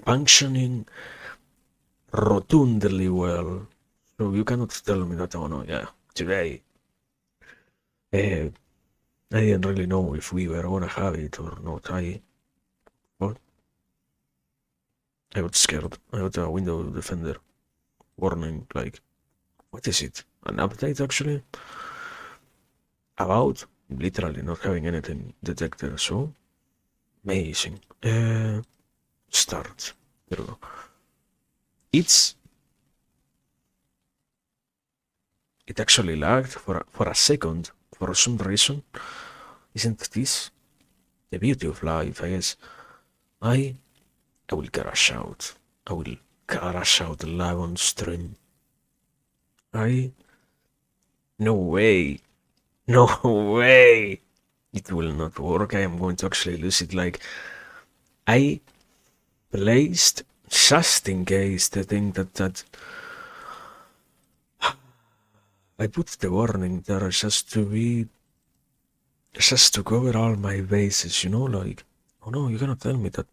functioning rotundly well. So you cannot tell me that, oh no, yeah, today I didn't really know if we were gonna have it or not. Well, I got scared. I got a window defender warning, like, what is it? An update actually? About literally not having anything detected, so amazing. Start. There we go. It actually lagged for a second for some reason. Isn't this the beauty of life? I guess I will crash out. I will crash out live on stream. No way. No way. It will not work. I am going to actually lose it. Like, I placed just in case the thing that I put the warning there just to cover all my bases, like, oh no, you cannot tell me that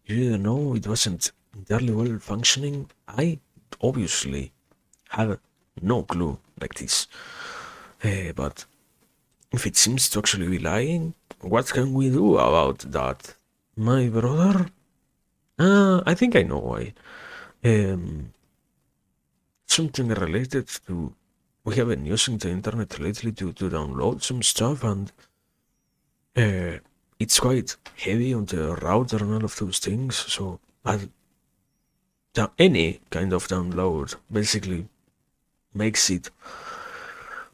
you didn't know it wasn't entirely well functioning. I obviously had no clue like this. But if it seems to actually be lying, what can we do about that? My brother? I think I know why. Something related to... We have been using the internet lately to download some stuff, and it's quite heavy on the router and all of those things, so any kind of download basically makes it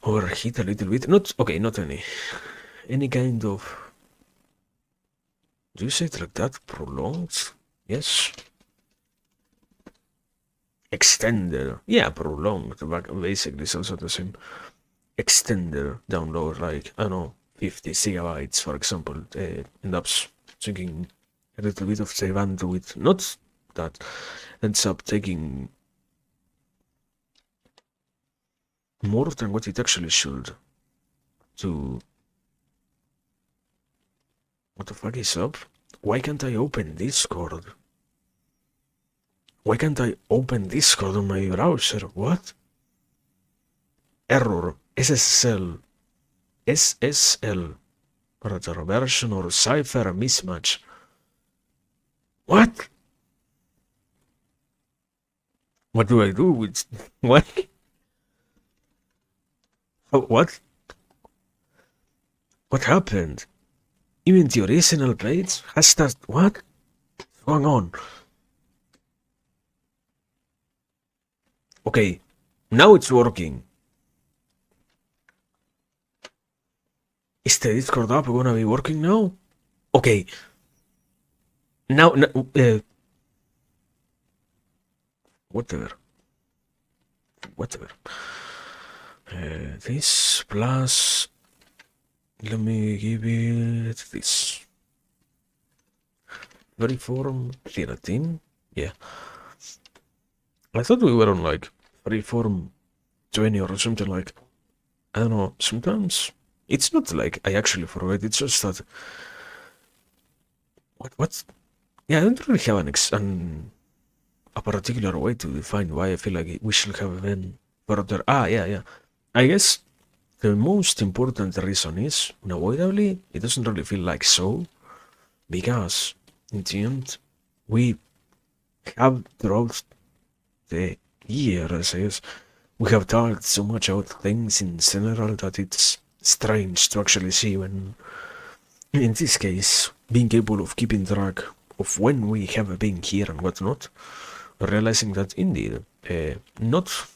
overheat a little bit. Not any kind of... Do you say it like that? Prolonged? Yes. Extended. Yeah, prolonged. Basically, it's also the same. Extended download, like, I don't know, 50 gigabytes, for example, end up taking a little bit of the bandwidth. Not that ends up taking more than what it actually should to... What the fuck is up? Why can't I open Discord? Why can't I open Discord on my browser? What? Error. SSL. Rather, version or cipher mismatch. What? What do I do with... What? What? What happened? Even the original page has that... What? What's going on? Okay, now it's working. Is the Discord app gonna be working now? Okay. Now, whatever. This plus... Let me give it this. Freeform 13? Yeah. I thought we were on like Freeform 20 or something, like, I don't know, sometimes it's not like I actually forget, it's just that... What? Yeah, I don't really have a particular way to define why I feel like we should have been further. Yeah. I guess the most important reason is, unavoidably, it doesn't really feel like so, because in the end, we have throughout the years, I guess, we have talked so much about things in general that it's strange to actually see when, in this case, being able of keeping track of when we have been here and whatnot, realizing that indeed, not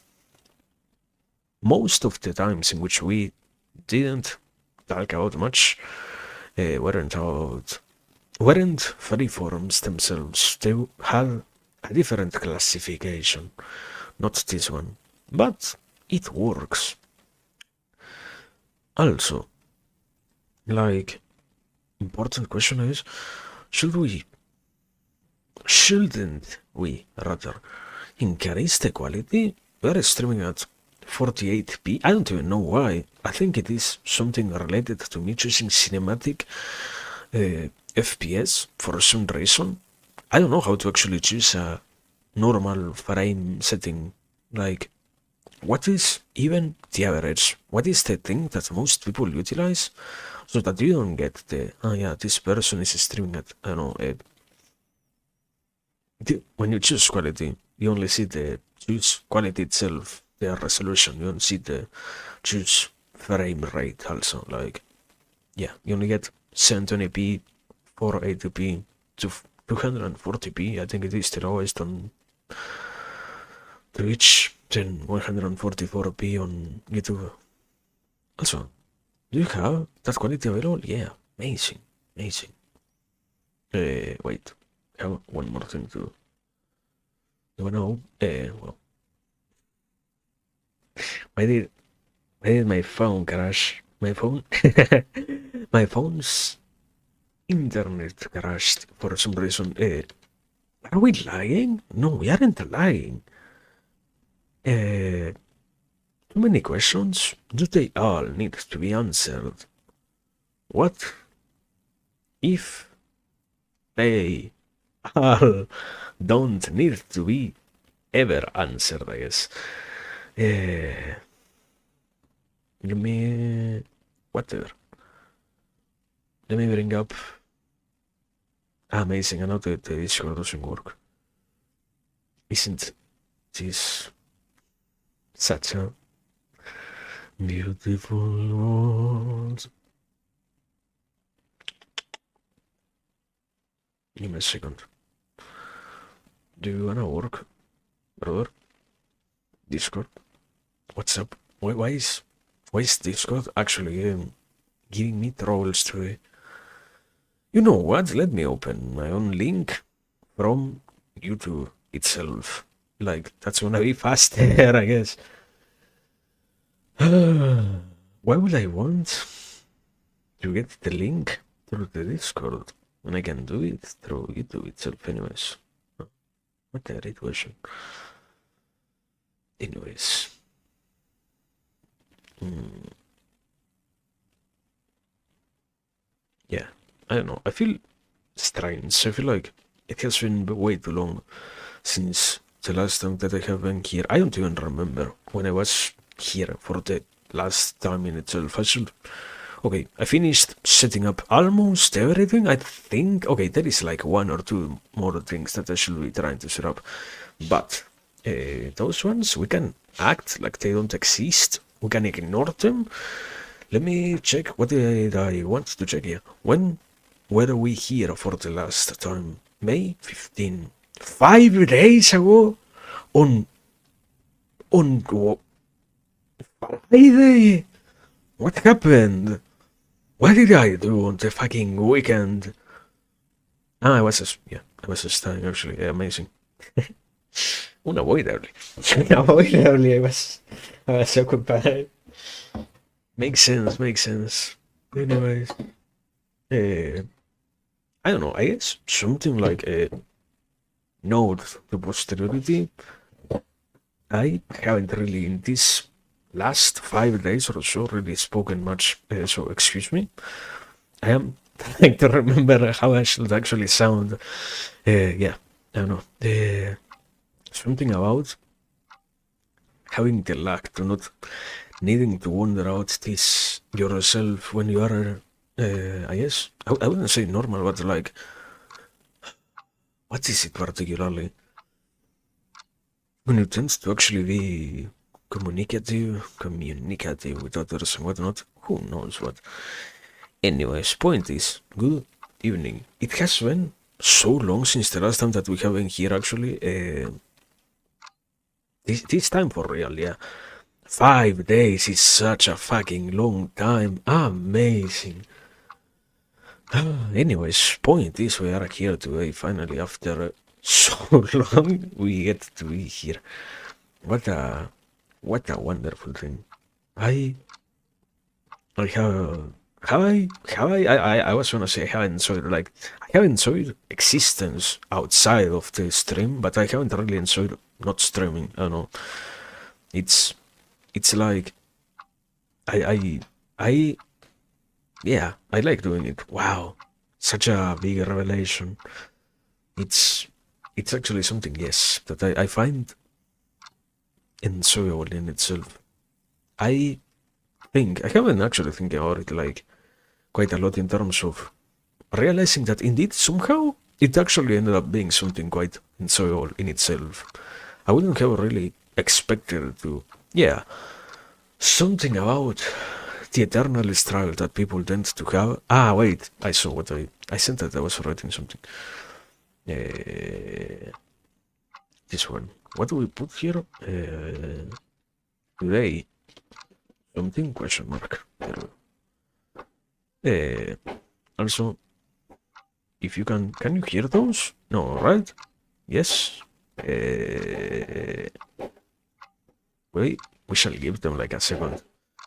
most of the times in which we didn't talk about much weren't freeforms themselves. They had a different classification, not this one, but it works. Also, like, important question is, shouldn't we rather increase the quality? We're streaming at 48p. I don't even know why. I think it is something related to me choosing cinematic FPS for some reason. I don't know how to actually choose a normal frame setting. Like, what is even the average? What is the thing that most people utilize so that you don't get the, oh yeah, this person is streaming at, I don't know, when you choose quality, you only see the choose quality itself, the resolution. You don't see the choose frame rate also. Like, yeah, you only get 720p, 480p to 240p. I think it is the lowest on Twitch, then 144p on YouTube. Also, do you have that quality available? Yeah, amazing, amazing. Wait, I have one more thing to do now. Well, why did my phone crash? My phone, my phone's internet crashed for some reason. Are we lying? No, we aren't lying. Too many questions? Do they all need to be answered? What if they all don't need to be ever answered, I guess? Give me whatever. Let me bring up. Amazing, I know the Discord doesn't work. Isn't this such a beautiful world? Give me a second. Do you wanna work, brother? Discord? What's up? Why is Discord actually giving me troubles today? You know what? Let me open my own link from YouTube itself. Like, that's gonna be faster, I guess. Why would I want to get the link through the Discord when I can do it through YouTube itself, anyways? What a great question. Anyways. Yeah, I don't know. I feel strange. I feel like it has been way too long since the last time that I have been here. I don't even remember when I was here for the last time in itself. I should. Okay, I finished setting up almost everything, I think. Okay, there is like one or two more things that I should be trying to set up. But those ones, we can act like they don't exist. We can ignore them. Let me check. What did I want to check here? When were we here for the last time? May 15. 5 days ago? On Friday? What happened? What did I do on the fucking weekend? I was studying actually. Yeah, amazing. Unavoidably. Unavoidably, I was occupied. Makes sense. Anyways, I don't know. I guess something like a node to posterity. I haven't really in this last 5 days or so really spoken much. So excuse me. I am trying to remember how I should actually sound. Yeah, I don't know. Something about having the luck to not needing to wonder out this yourself when you are, I guess, I wouldn't say normal, but like, what is it particularly? When you tend to actually be communicative with others and whatnot, who knows what. Anyways, point is, good evening. It has been so long since the last time that we have been here actually. This time for real, yeah. 5 days is such a fucking long time. Amazing. Anyways, point is we are here today finally after so long we get to be here. What a wonderful thing. I was gonna say I have enjoyed like I have enjoyed existence outside of the stream, but I haven't really enjoyed not streaming. I don't know. It's like I yeah, I like doing it. Wow, such a big revelation. it's actually something, yes, that I find enjoyable in itself. I think I haven't actually think about it like quite a lot in terms of realizing that indeed somehow it actually ended up being something quite enjoyable in itself. I wouldn't have really expected to, yeah, something about the eternal struggle that people tend to have. Ah, wait, I saw what I sent that I was writing something. Uh, this one. What do we put here? Today. Something question mark. Uh, also, if you can you hear those? No, right? Yes. Wait, we shall give them like a second.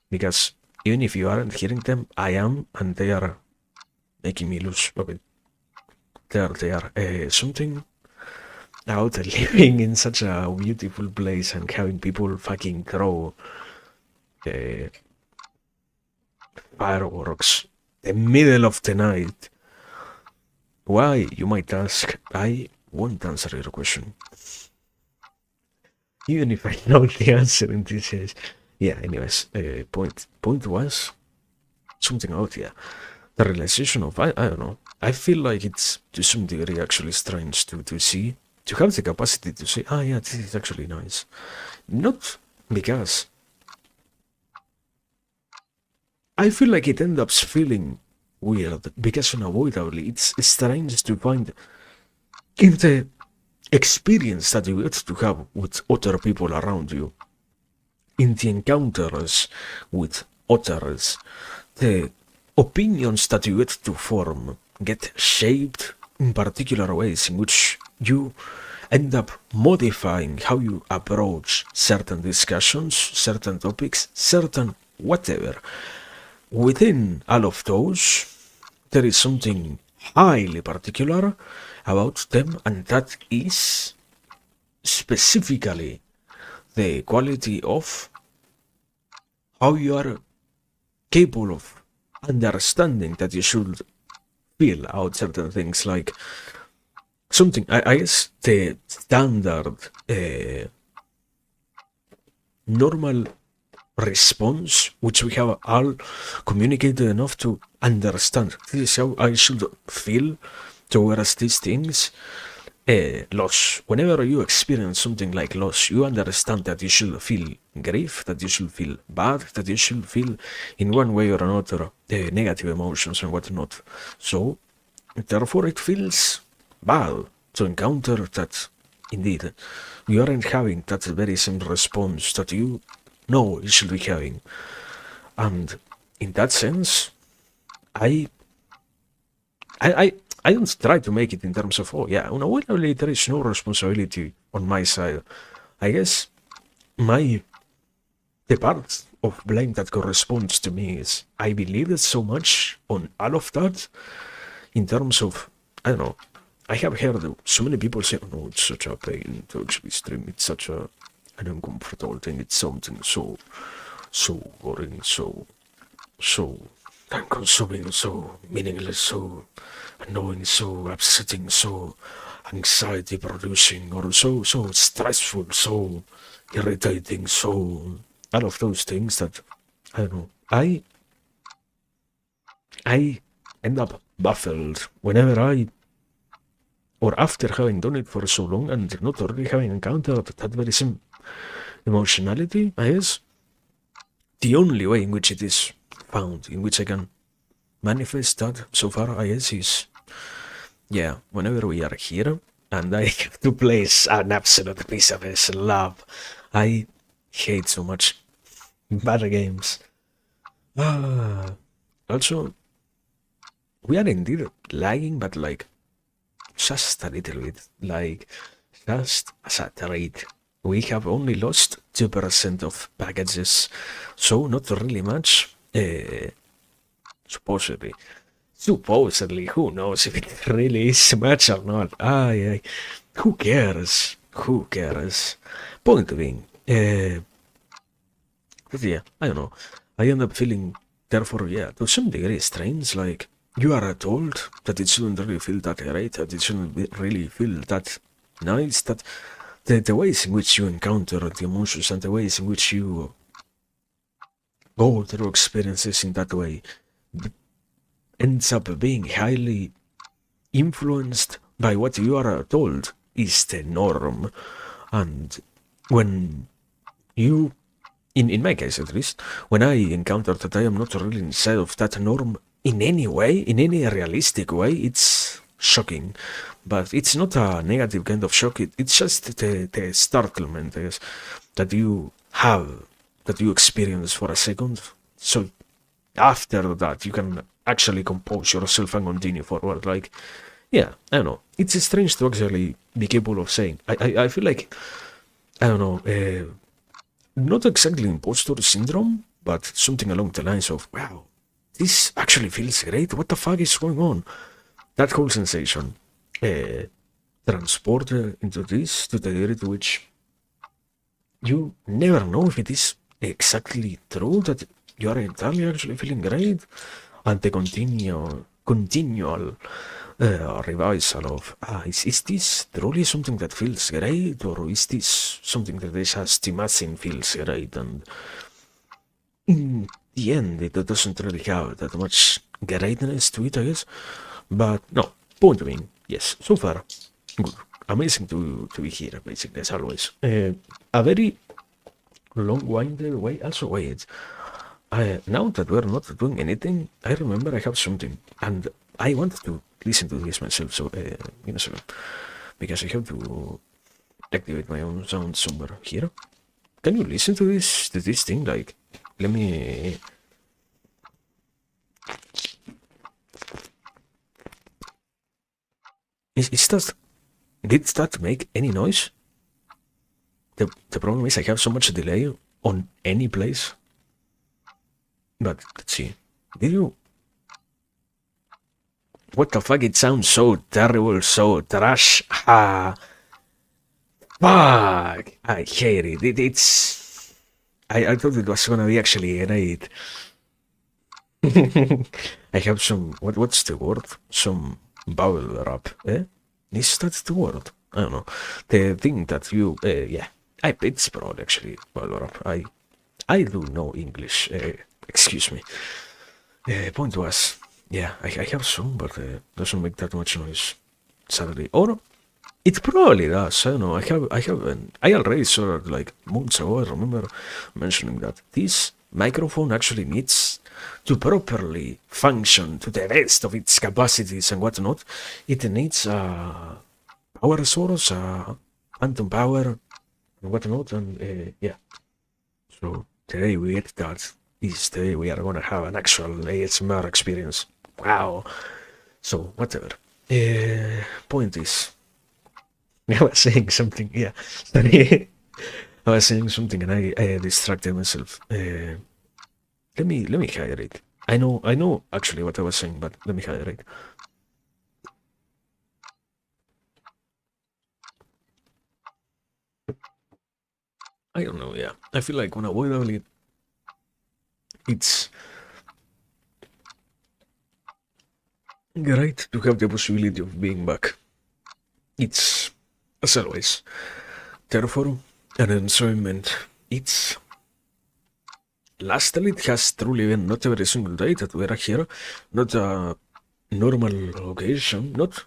Because even if you aren't hearing them, I am, and they are making me lose. Okay, they are. Something about living in such a beautiful place and having people fucking throw uh, fireworks the middle of the night. Why, you might ask? I won't answer your question. Even if I know the answer in this case. Yeah, anyways, point was something out here. The realization of, I don't know, I feel like it's to some degree actually strange to see, to have the capacity to say, ah, yeah, this is actually nice. Not because I feel like it ends up feeling weird, because unavoidably it's strange to find in the experience that you get to have with other people around you, in the encounters with others, the opinions that you get to form get shaped in particular ways in which you end up modifying how you approach certain discussions, certain topics, certain whatever. Within all of those, there is something highly particular about them, and that is specifically the quality of how you are capable of understanding that you should feel out certain things, like something, I guess the standard normal response which we have all communicated enough to understand this is how I should feel towards these things. Loss. Whenever you experience something like loss, you understand that you should feel grief, that you should feel bad, that you should feel in one way or another negative emotions and whatnot. So, therefore, it feels bad to encounter that indeed you aren't having that very same response that you know you should be having. And in that sense, I I, I, I don't try to make it in terms of, oh yeah, unavoidably there is no responsibility on my side. I guess my the part of blame that corresponds to me is I believe so much on all of that in terms of, I don't know, I have heard so many people say, oh no, it's such a pain to actually stream, it's such an uncomfortable thing, it's something so boring, so time consuming, so meaningless, so annoying, so upsetting, so anxiety producing, or so stressful, so irritating, so all of those things that I don't know. I end up baffled whenever I or after having done it for so long and not already having encountered that very same emotionality, I guess the only way in which it is found, in which I can manifest that so far, I guess, is yeah, whenever we are here and I have to play an absolute piece of slop. I hate so much bad games. Ah, also, we are indeed lagging, but like just a little bit, like just as a trade. We have only lost 2% of packages, so not really much. Supposedly. Supposedly, who knows if it really is much or not? Ay. Who cares? Who cares? Point being, but yeah, I don't know. I end up feeling, therefore, yeah, to some degree strange, like, you are told that it shouldn't really feel that great, that it shouldn't really feel that nice, that the ways in which you encounter the emotions and the ways in which you go through experiences in that way ends up being highly influenced by what you are told is the norm. And when you, in my case at least, when I encounter that I am not really inside of that norm in any way, in any realistic way, it's shocking. But it's not a negative kind of shock, it's just the startlement, I guess, that you have, that you experience for a second. So after that, you can actually compose yourself and continue forward. Like, yeah, I don't know. It's strange to actually be capable of saying. I feel like, I don't know, not exactly imposter syndrome, but something along the lines of, wow, this actually feels great. What the fuck is going on? That whole sensation transported into this to the degree to which you never know if it is exactly true that you are entirely actually feeling great, and the continual revisal of is this truly something that feels great, or is this something that is just imagine feels great, and in the end it doesn't really have that much greatness to it, I guess. But no, point being, yes, so far good, amazing to be here, basically, as always. A very long-winded way. Also, wait. Now that we're not doing anything, I remember I have something, and I wanted to listen to this myself. So, in a second, because I have to activate my own sound somewhere here. Can you listen to this thing? Like, let me. Is that? Did that make any noise? The problem is I have so much delay on any place. But let's see. Did you? What the fuck? It sounds so terrible, so trash. Ah, fuck! I hate it. It's. I thought it was gonna be actually great. I have some. What's the word? Some bubble wrap. Eh? Is that the word? I don't know. The thing that you. Yeah. It's probably actually bubble wrap. I do know English. Excuse me. Point was, yeah, I have some, but doesn't make that much noise, sadly. Or it probably does. I don't know. I already saw it like months ago. I remember mentioning that this microphone actually needs to properly function to the best of its capacities and whatnot. It needs a power source, phantom power, and whatnot, and yeah. So today we get that. This day we are gonna have an actual ASMR experience. Wow. So whatever. Point is, I was saying something. Yeah, sorry. I was saying something and I distracted myself. Let me hide it. I know actually what I was saying, but let me hide it. I don't know. Yeah, I feel like unavoidably it's great to have the possibility of being back. It's, as always, therefore an enjoyment. It's lastly, it has truly been not every single day that we're here, not a normal occasion, not.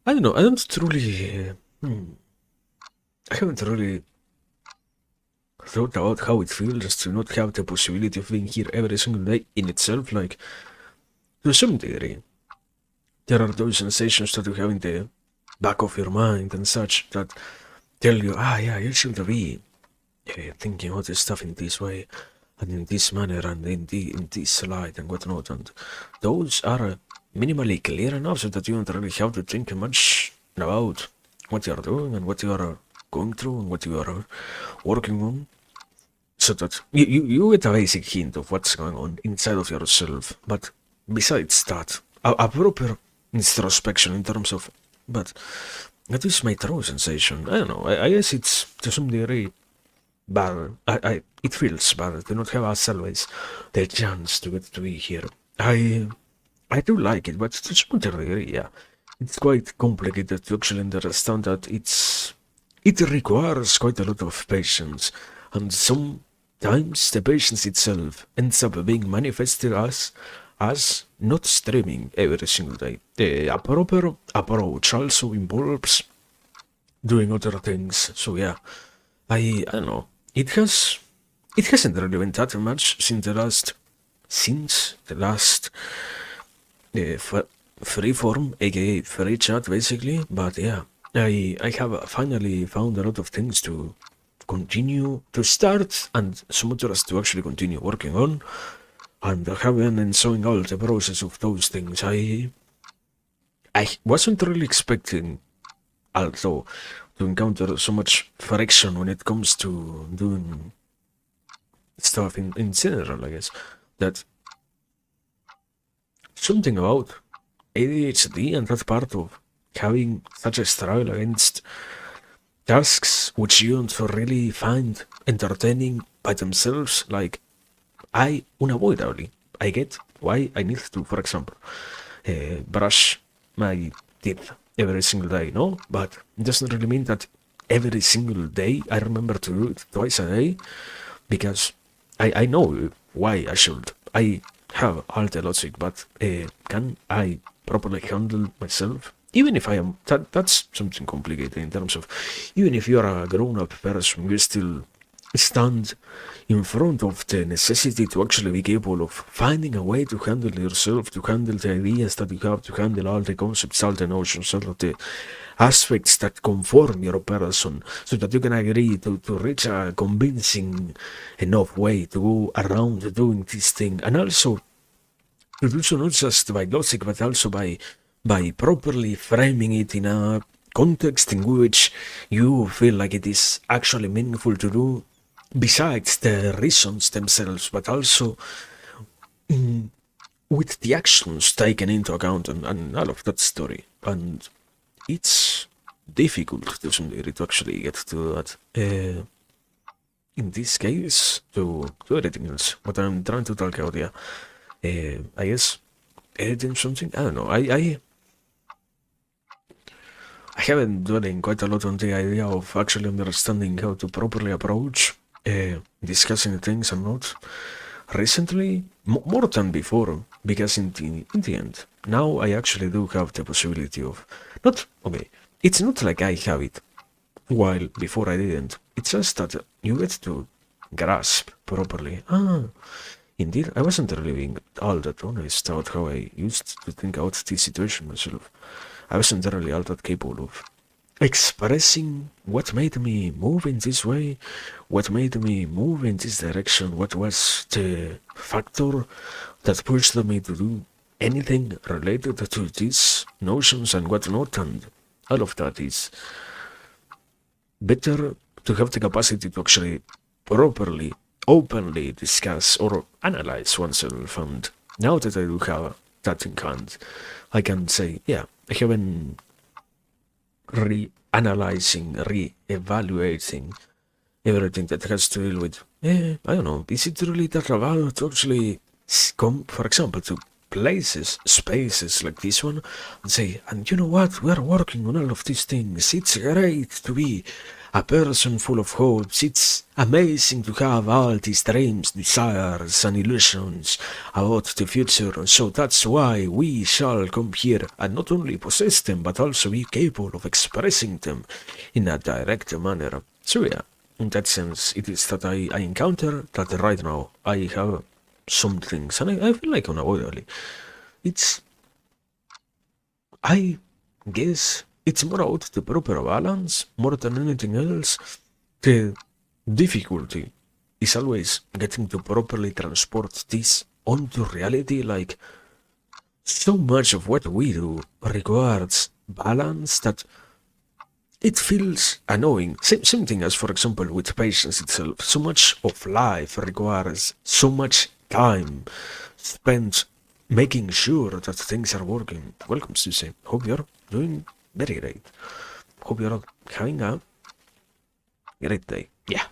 I don't know. I don't truly. I haven't really thought about how it feels to not have the possibility of being here every single day in itself. Like, to some degree, there are those sensations that you have in the back of your mind and such that tell you, yeah, you should be thinking all this stuff in this way and in this manner and in this light and whatnot. And those are minimally clear enough so that you don't really have to think much about what you are doing and what you are going through and what you are working on. So that you get a basic hint of what's going on inside of yourself. But besides that, a proper introspection in terms of, but that is my true sensation. I don't know. I guess it's to some degree bad. It feels bad to not have as always the chance to get to be here. I I do like it, but to some degree, yeah, it's quite complicated to actually understand that it requires quite a lot of patience, and sometimes the patience itself ends up being manifested as not streaming every single day. A proper approach also involves doing other things. So yeah, I don't know. It hasn't really been that much since the last freeform, aka free chat, basically. But yeah, I have finally found a lot of things to continue to start and some others to actually continue working on. And I have been enjoying all the process of those things. I wasn't really expecting, although, to encounter so much friction when it comes to doing stuff in general, I guess. That something about ADHD and that part of having such a struggle against tasks which you don't really find entertaining by themselves, like I unavoidably I get why I need to, for example, brush my teeth every single day, no? But it doesn't really mean that every single day I remember to do it twice a day, because I know why I should. I have all the logic, but can I properly handle myself? Even if I am, that's something complicated in terms of, even if you are a grown-up person, you still stand in front of the necessity to actually be capable of finding a way to handle yourself, to handle the ideas that you have, to handle all the concepts, all the notions, all of the aspects that conform your person, so that you can agree to reach a convincing enough way to go around doing this thing, and also to do so not just by logic, but also by properly framing it in a context in which you feel like it is actually meaningful to do, besides the reasons themselves, but also with the actions taken into account, and all of that story. And it's difficult to some degree to actually get to that. In this case, to everything else, what I'm trying to talk about, yeah. I guess editing something. I don't know. I haven't dwelling quite a lot on the idea of actually understanding how to properly approach discussing things and not recently, more than before, because in the end, now I actually do have the possibility of not okay. It's not like I have it, while before I didn't. It's just that you get to grasp properly. Indeed, I wasn't really being all that honest about how I used to think out this situation myself. I wasn't really all that capable of expressing what made me move in this way, what made me move in this direction, what was the factor that pushed me to do anything related to these notions and whatnot, and all of that is better to have the capacity to actually properly, openly discuss or analyze oneself. And now that I do have that in hand, I can say, yeah, I have been re-analyzing, re-evaluating everything that has to deal with, I don't know, is it really that hard to actually come, for example, to places, spaces like this one, and say, and you know what, we are working on all of these things, it's great to be a person full of hopes, it's amazing to have all these dreams, desires, and illusions about the future, and so that's why we shall come here and not only possess them, but also be capable of expressing them in a direct manner. So yeah, in that sense, it is that I encounter that right now I have some things, and I feel like unavoidably. It's, I guess, it's more about the proper balance more than anything else. The difficulty is always getting to properly transport this onto reality, like so much of what we do requires balance that it feels annoying. Same thing as, for example, with patience itself. So much of life requires so much time spent making sure that things are working. Welcome, Susie. Hope you're doing very great. Hope you're having a great day. Yeah.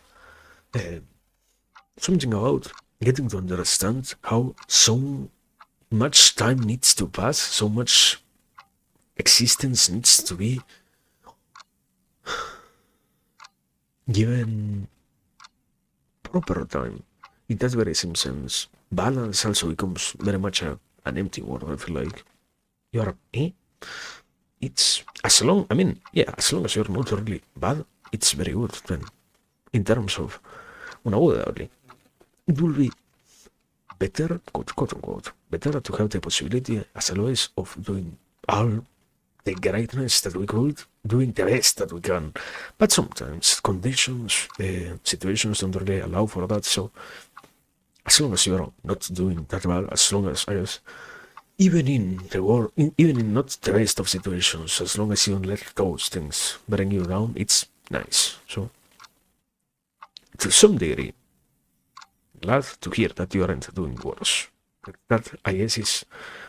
Something about getting to understand how some much time needs to pass, so much existence needs to be given proper time. In that very same sense, balance also becomes very much an empty word. I feel like you're it's as long, I mean, yeah, as long as you're not really bad, it's very good. Then, in terms of una boda only, it will be better, quote unquote, better to have the possibility, as always, of doing all the greatness that we could, doing the best that we can. But sometimes conditions, situations don't really allow for that. So as long as you're not doing that well, as long as I guess, even in the world, even in not the best of situations, as long as you don't let those things bring you down, it's nice. So to some degree, glad to hear that you aren't doing worse. That I guess is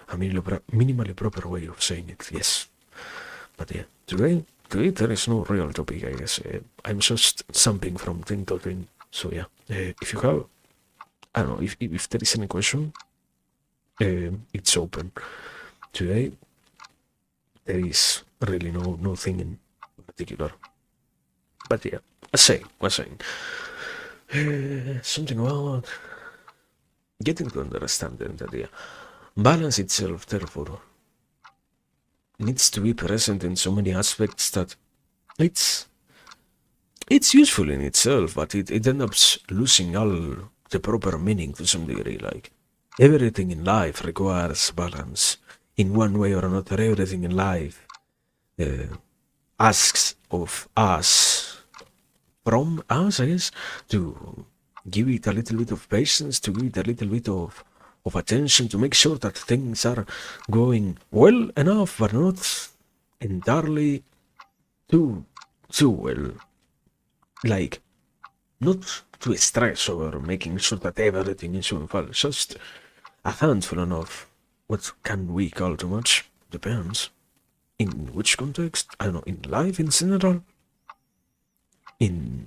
a minimally proper way of saying it. Yes. But yeah, today there is no real topic, I guess. I'm just jumping from thing to thing. So yeah, if you have, I don't know, if there is any question, it's open. Today, there is really no thing in particular. But yeah, was saying. Something about getting to understand that yeah, balance itself, therefore, needs to be present in so many aspects that it's it's useful in itself, but it ends up losing all the proper meaning to some degree. Like everything in life requires balance in one way or another. Everything in life uh, asks of us, from us, I guess, to give it a little bit of patience, to give it a little bit of attention, to make sure that things are going well enough, but not entirely too well. Like, not to stress over making sure that everything is going well, just a handful enough. What can we call too much? Depends. In which context? I don't know, in life in general? In.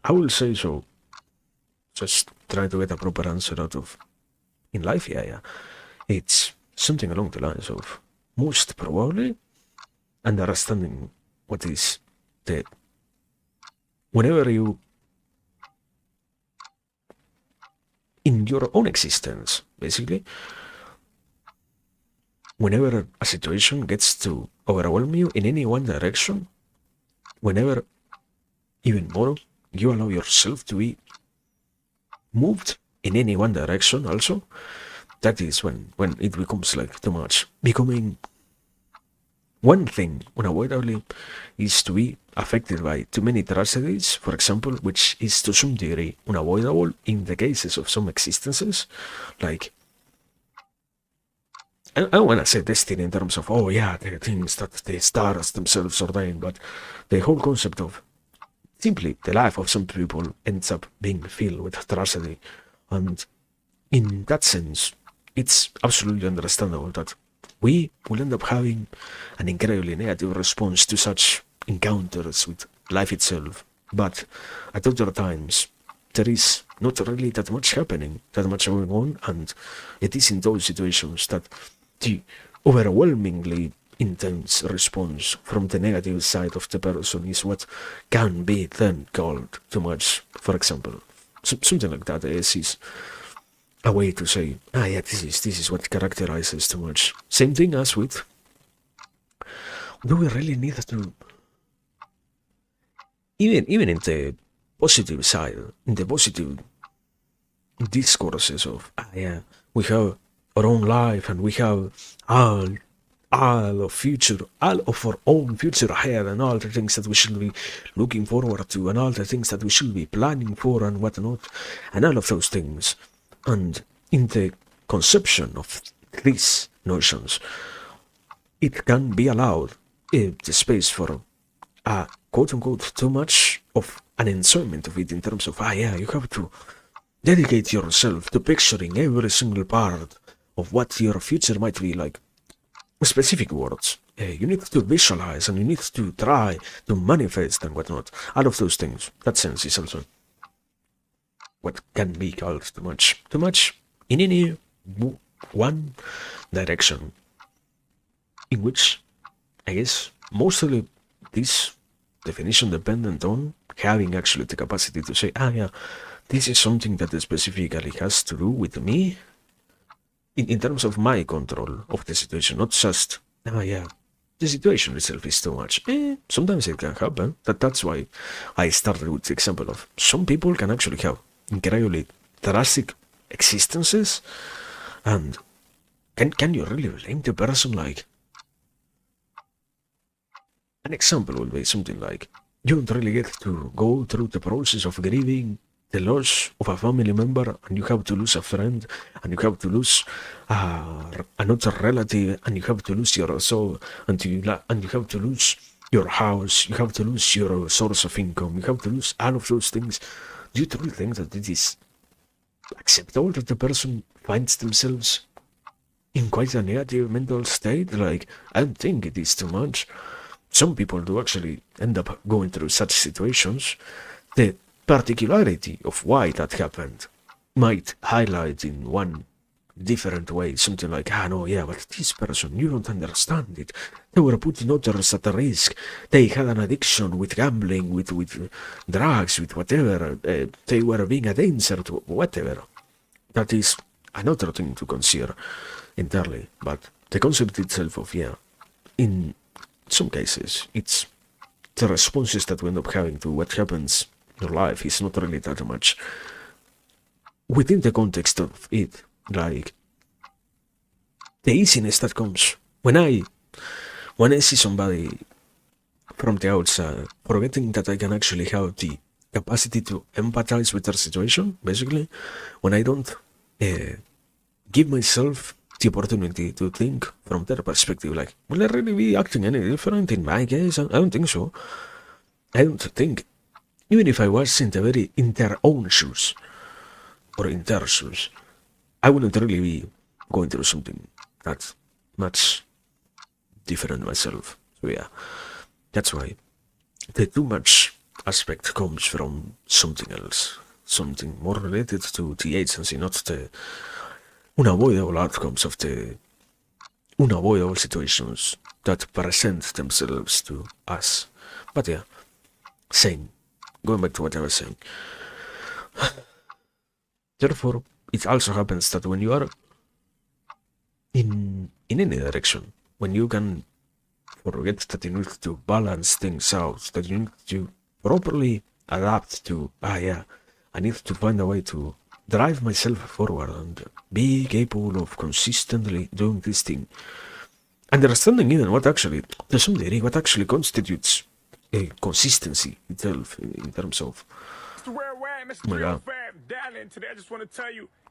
I will say so. Just try to get a proper answer out of. In life, yeah. It's something along the lines of most probably understanding what is the. Whenever you in your own existence, basically. Whenever a situation gets to overwhelm you in any one direction, whenever even more you allow yourself to be moved in any one direction also, that is when it becomes like too much. Becoming one thing unavoidably is to be affected by too many tragedies, for example, which is to some degree unavoidable in the cases of some existences, like I don't want to say destiny in terms of, oh yeah, the things that the stars themselves ordain, but the whole concept of simply the life of some people ends up being filled with tragedy. And in that sense, it's absolutely understandable that we will end up having an incredibly negative response to such encounters with life itself. But at other times, there is not really that much happening, that much going on, and it is in those situations that the overwhelmingly intense response from the negative side of the person is what can be then called too much. For example, something like that is a way to say, yeah, this is what characterizes too much. Same thing as with, do we really need to, even in the positive side, in the positive discourses of, yeah, we have our own life and we have all all of our own future ahead, and all the things that we should be looking forward to, and all the things that we should be planning for, and whatnot, and all of those things. And in the conception of these notions, it can be allowed the space for a quote unquote too much of an enjoyment of it, in terms of, yeah, you have to dedicate yourself to picturing every single part of what your future might be like. Specific words. You need to visualize, and you need to try to manifest and whatnot. All of those things. That sense is also what can be called too much. Too much in any one direction, in which I guess mostly this definition dependent on having actually the capacity to say, yeah, this is something that specifically has to do with me in terms of my control of the situation, not just, yeah, the situation itself is too much. Sometimes it can happen. That's why I started with the example of some people can actually have incredibly drastic existences, and can you really blame the person? Like, an example would be something like, you don't really get to go through the process of grieving the loss of a family member, and you have to lose a friend, and you have to lose another relative, and you have to lose your soul, and you have to lose your house, you have to lose your source of income, you have to lose all of those things. Do you truly think that it is acceptable that the person finds themselves in quite a negative mental state? Like, I don't think it is too much. Some people do actually end up going through such situations. The particularity of why that happened might highlight in one different way something like, no, yeah, but this person, you don't understand it. They were putting others at risk. They had an addiction with gambling, with drugs, with whatever. They were being a danger to whatever. That is another thing to consider entirely. But the concept itself of, in some cases, it's the responses that we end up having to what happens in your life is not really that much within the context of it. Like, the easiness that comes when I see somebody from the outside, forgetting that I can actually have the capacity to empathize with their situation, basically, when I don't give myself the opportunity to think from their perspective, like, will I really be acting any different in my case? I don't think so. I don't think, even if I was in their own shoes, or in their shoes, I wouldn't really be going through something that's much different myself. So yeah, that's why the too much aspect comes from something else, something more related to the agency, not the unavoidable outcomes of the unavoidable situations that present themselves to us. But yeah, going back to what I was saying. Therefore, it also happens that when you are in any direction, when you can forget that you need to balance things out, that you need to properly adapt to, I need to find a way to drive myself forward and be capable of consistently doing this thing. Understanding even what actually, to some degree, what actually constitutes a consistency itself in terms of, oh my god,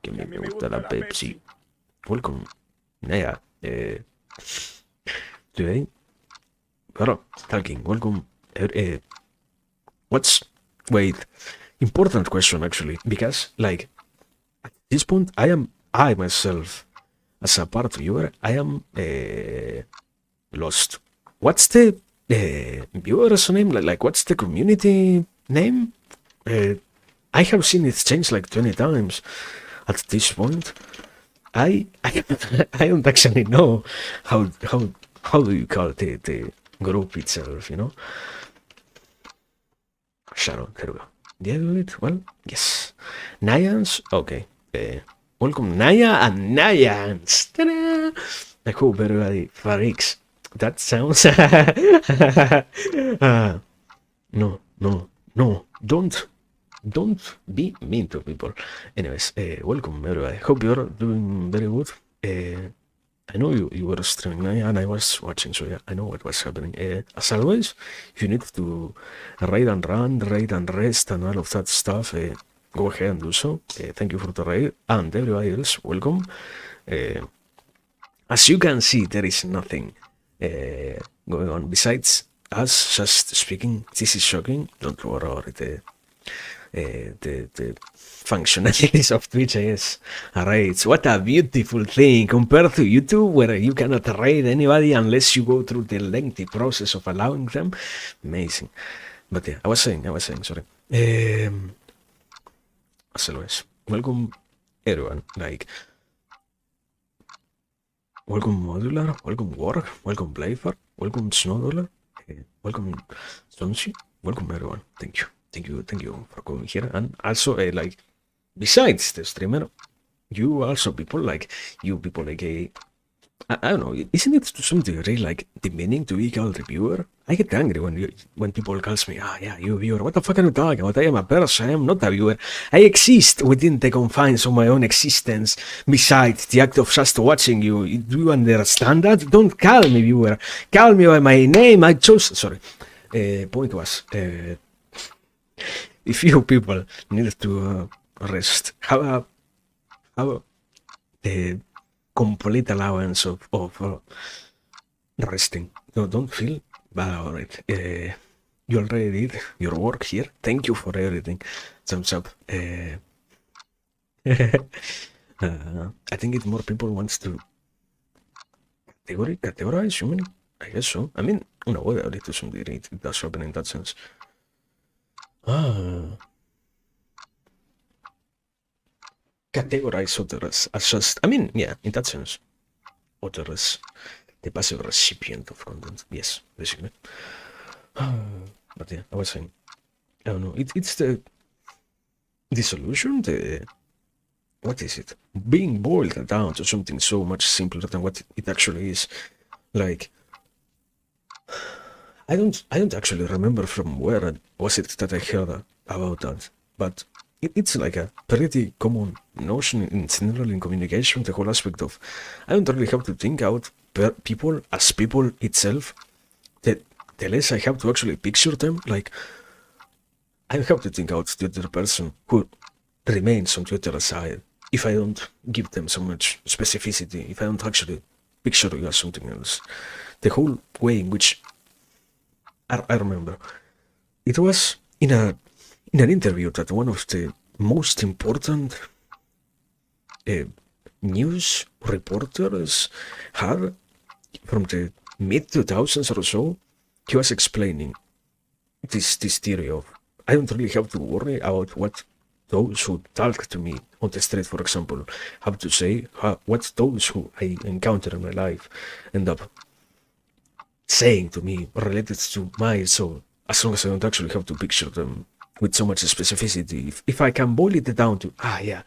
que me gusta la Pepsi. Welcome. Yeah, today, well, talking, welcome. Wait, important question actually, because, like, at this point, I myself, as a part viewer, I am lost. What's the viewer's name? Like, what's the community name? I have seen it change like 20 times at this point. I don't actually know how do you call the group itself, you know? Sharon, there we go. Did I do it? Well, yes. Nians, okay. Welcome, Naya and Nians. Ta-da! I hope everybody freaks. That sounds. No. Don't be mean to people. Anyways, welcome everybody. Hope you're doing very good. I know you were streaming and I was watching, so yeah, I know what was happening. As always, if you need to raid and run, raid and rest, and all of that stuff, go ahead and do so. Thank you for the raid, and everybody else, welcome. As you can see, there is nothing going on besides us just speaking. This is shocking. Don't worry about it. The functionalities of Twitch, I guess. Raids. What a beautiful thing compared to YouTube, where you cannot raid anybody unless you go through the lengthy process of allowing them. Amazing. But yeah, I was saying, sorry. As always, welcome everyone. Like, Welcome Modular, welcome Work, welcome Playfar, welcome Snowdollar, welcome Sonshi, welcome everyone. Thank you for coming here. And also, like, besides the streamer, you also people like I don't know, isn't it to some degree like demeaning to be called reviewer? I get angry when people calls me, yeah, you viewer. What the fuck are you talking about? I am a person. I am not a viewer. I exist within the confines of my own existence. Besides the act of just watching you, do you understand that? Don't call me viewer. Call me by my name. I chose. Sorry. Point was, if you people need to rest, have the complete allowance of resting. No, don't feel bad about it. You already did your work here. Thank you for everything. Thumbs up. I think if more people wants to categorize human, I guess so. I mean, no, to some degree it does happen in that sense. Categorize others as just, I mean, yeah, in that sense, others, the passive recipient of content. Yes, basically. But yeah, I was saying, I don't know. It's the solution. What is it? Being boiled down to something so much simpler than what it actually is. Like, I don't actually remember from where was it that I heard about that, but it's like a pretty common notion in general in communication. The whole aspect of I don't really have to think out people as people itself. The less I have to actually picture them, like I have to think out the other person who remains on the other side. If I don't give them so much specificity, if I don't actually picture you as something else, the whole way in which I remember it was in an interview that one of the most important news reporters had from the mid 2000s or so. He was explaining this theory of I don't really have to worry about what those who talk to me on the street, for example, have to say, what those who I encounter in my life end up saying to me related to my soul, as long as I don't actually have to picture them with so much specificity. If I can boil it down to, yeah,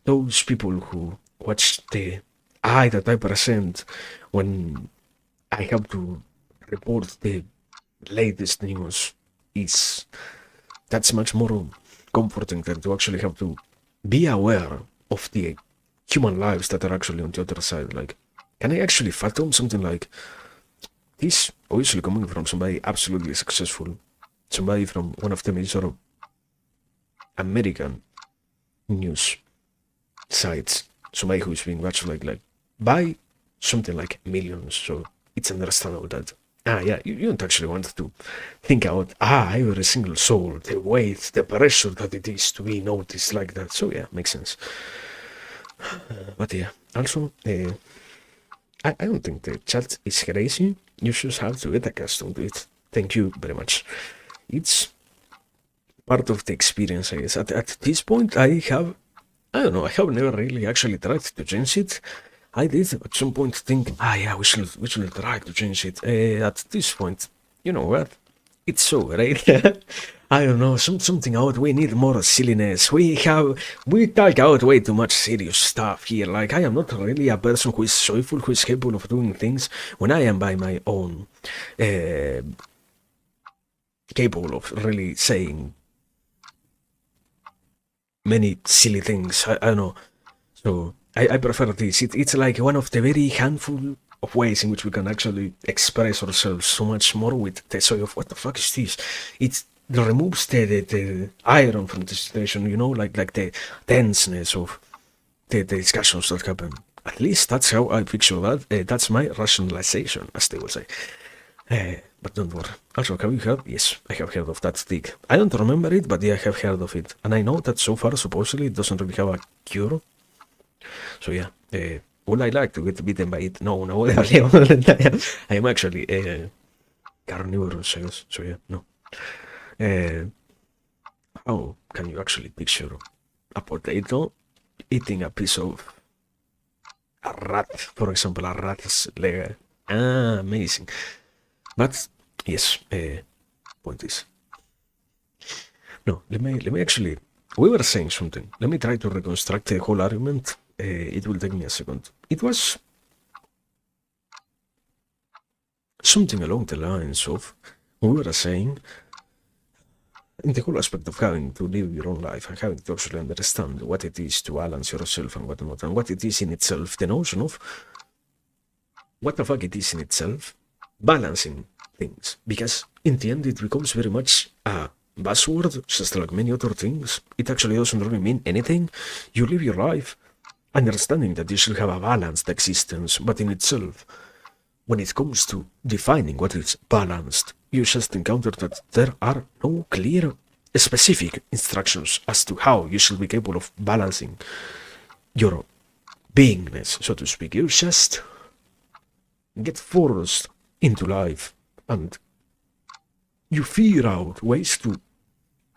those people who watch the I that I present when I have to report the latest news, is that's much more comforting than to actually have to be aware of the human lives that are actually on the other side. Like, can I actually fathom something like this? Obviously, coming from somebody absolutely successful, somebody from one of the major American news sites, somebody who's being watched like by something like millions. So it's understandable that yeah, you don't actually want to think about every single soul, the weight, the pressure that it is to be noticed like that. So yeah, makes sense. But yeah, also I don't think the chat is crazy. You just have to get accustomed to it. Thank you very much. It's part of the experience, I guess. At this point, I don't know, I have never really actually tried to change it. I did at some point think, yeah, we should try to change it. At this point, you know what? It's so right. I don't know, something out. We need more silliness. We talk out way too much serious stuff here. Like, I am not really a person who is joyful, who is capable of doing things when I am by my own, capable of really saying many silly things. I don't know. So I prefer this. It's like one of the very handful of ways in which we can actually express ourselves so much more with the joy of what the fuck is this? It removes the iron from the situation, you know, like the tenseness of the discussions that happen. At least that's how I picture that. That's my rationalization, as they will say. But don't worry. Also, have you heard? Yes, I have heard of that stick. I don't remember it, but yeah, I have heard of it. And I know that so far, supposedly, it doesn't really have a cure. So yeah, would I like to get bitten by it? No, I am actually carnivorous, I guess. So yeah, no. How can you actually picture a potato eating a piece of a rat, for example, a rat's leg. Amazing. But yes, point is, no. Let me actually. We were saying something. Let me try to reconstruct the whole argument. It will take me a second. It was something along the lines of we were saying in the whole aspect of having to live your own life and having to actually understand what it is to balance yourself and whatnot, and what it is in itself, the notion of what the fuck it is in itself, balancing things. Because in the end, it becomes very much a buzzword, just like many other things. It actually doesn't really mean anything. You live your life understanding that you should have a balanced existence, but in itself, when it comes to defining what is balanced, you just encounter that there are no clear, specific instructions as to how you should be capable of balancing your beingness, so to speak. You just get forced into life and you figure out ways to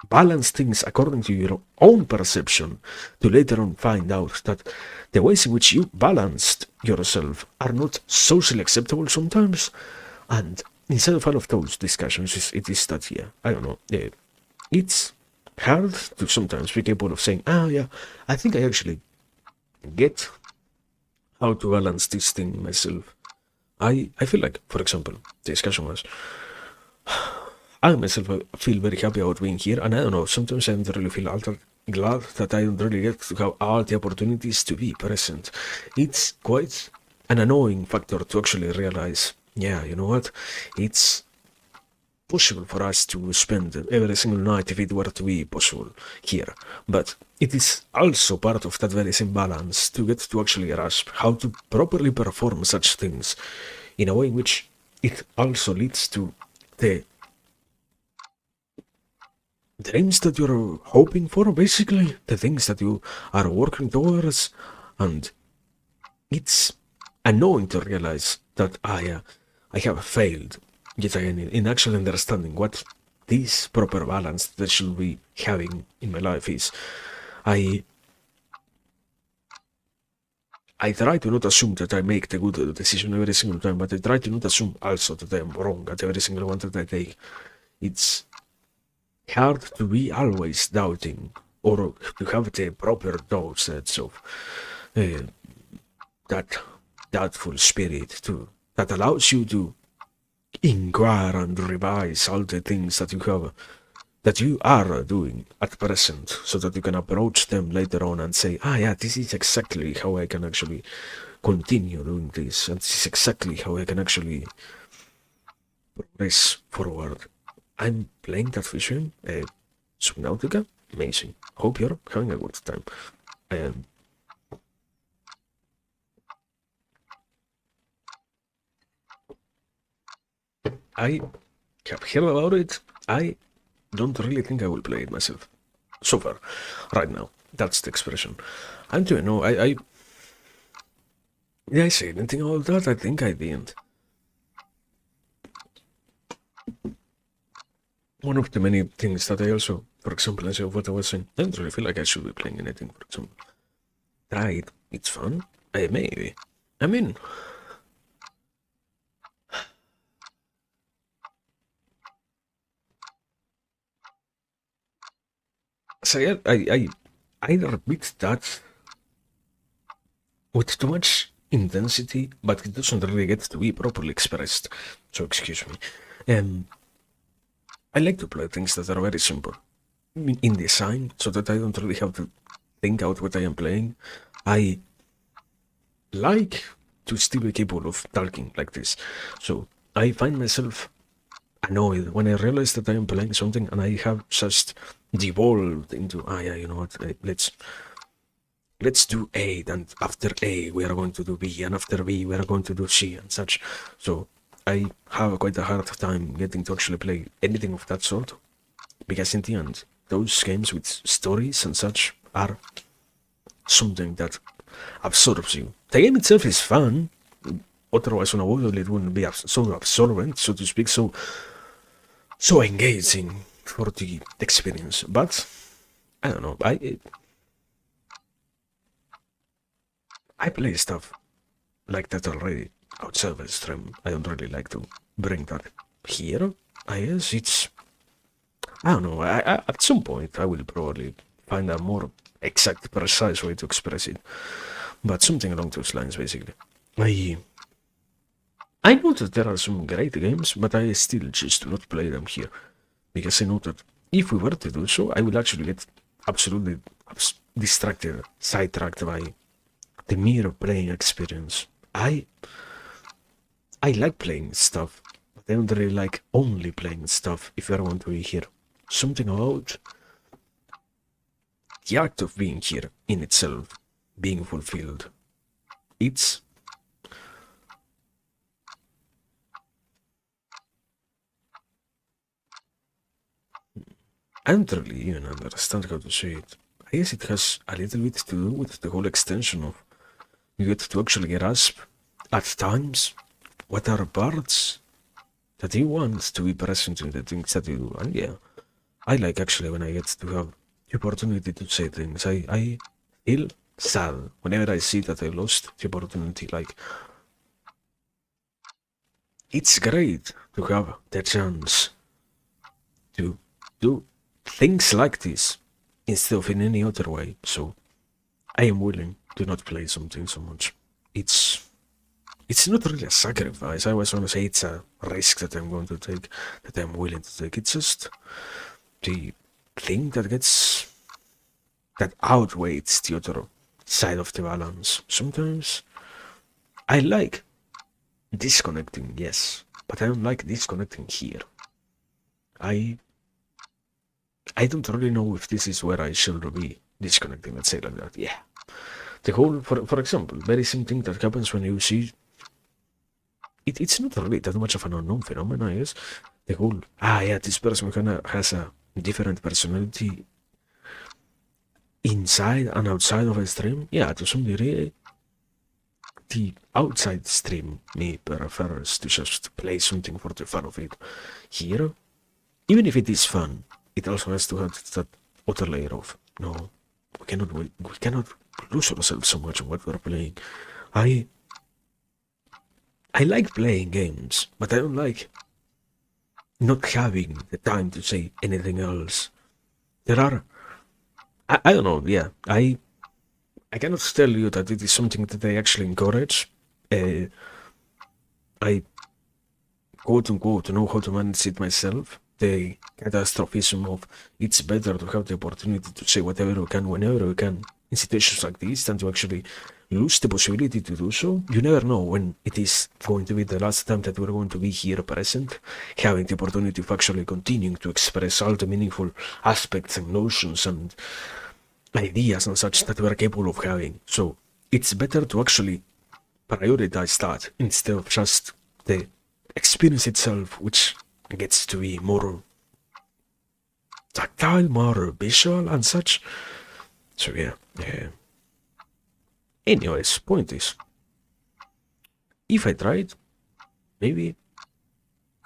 balance things according to your own perception, to later on find out that the ways in which you balanced yourself are not socially acceptable sometimes. And instead of all of those discussions, it is that, yeah, I don't know, it's hard to sometimes be capable of saying, yeah, I think I actually get how to balance this thing myself. I feel like, for example, the discussion was, I myself feel very happy about being here, and I don't know, sometimes I don't really feel glad that I don't really get to have all the opportunities to be present. It's quite an annoying factor to actually realize, yeah, you know what, it's possible for us to spend every single night if it were to be possible here, but it is also part of that very same balance to get to actually grasp how to properly perform such things in a way in which it also leads to the dreams that you're hoping for, basically, the things that you are working towards. And it's annoying to realize that I have failed yet again in actually understanding what this proper balance that I should be having in my life is. I try to not assume that I make the good decision every single time, but I try to not assume also that I am wrong at every single one that I take. It's hard to be always doubting, or to have the proper dosage of that doubtful spirit too, that allows you to inquire and revise all the things that you are doing at present, so that you can approach them later on and say, yeah, this is exactly how I can actually continue doing this, and this is exactly how I can actually progress forward. I'm playing that vision, Subnautica, amazing. Hope you're having a good time. I have heard about it. I don't really think I will play it myself. So far, right now. That's the expression. I'm doing no. Did I say anything about that? I think I didn't. One of the many things that I also, for example, as of what I was saying, I don't really feel like I should be playing anything, for example. Try it. It's fun. Maybe. I mean, so I repeat that with too much intensity, but it doesn't really get to be properly expressed. So excuse me. I like to play things that are very simple in design, so that I don't really have to think out what I am playing. I like to still be capable of talking like this, so I find myself annoyed when I realize that I am playing something and I have just devolved into, yeah, you know what, let's do A, and after A we are going to do B, and after B we are going to do C and such. So I have quite a hard time getting to actually play anything of that sort, because in the end, those games with stories and such are something that absorbs you. The game itself is fun, otherwise unavoidably it wouldn't be so absorbent, so to speak, so engaging for the experience. But I don't know, I play stuff like that already outside of the stream. I don't really like to bring that here. I guess it's, I don't know. At some point I will probably find a more exact, precise way to express it, but something along those lines, basically. I I know that there are some great games, but I still choose to not play them here because I know that if we were to do so, I will actually get absolutely distracted, sidetracked by the mere playing experience. I like playing stuff, but I don't really like only playing stuff if you're going to be here. Something about the act of being here in itself, being fulfilled. It's I don't really even understand how to say it. I guess it has a little bit to do with the whole extension of you get to actually grasp at times what are parts that you want to be present in the things that you do. And yeah, I like actually when I get to have the opportunity to say things. I feel sad whenever I see that I lost the opportunity. Like, it's great to have the chance to do things like this instead of in any other way. So I am willing to not play something so much. It's not really a sacrifice. I was going to say it's a risk that I'm going to take, that I'm willing to take. It's just the thing that outweighs the other side of the balance. Sometimes I like disconnecting, yes, but I don't like disconnecting here. I I don't really know if this is where I should be disconnecting, let's say like that. Yeah. The whole, for example, very same thing that happens when you see it's not really that much of an unknown phenomenon, I guess. The whole, yeah, this person kinda has a different personality inside and outside of a stream. Yeah, to some degree, the outside stream me prefers to just play something for the fun of it. Here, even if it is fun, it also has to have that other layer of, no, we cannot lose ourselves so much on what we're playing. I I like playing games, but I don't like not having the time to say anything else. There are, I don't know, yeah, I cannot tell you that it is something that I actually encourage. I quote unquote know how to manage it myself. The catastrophism of it's better to have the opportunity to say whatever we can whenever we can in situations like this than to actually lose the possibility to do so. You never know when it is going to be the last time that we're going to be here present, having the opportunity of actually continuing to express all the meaningful aspects and notions and ideas and such that we're capable of having. So it's better to actually prioritize that instead of just the experience itself, which gets to be more tactile, more visual and such. So yeah. Anyways, point is, if I tried, maybe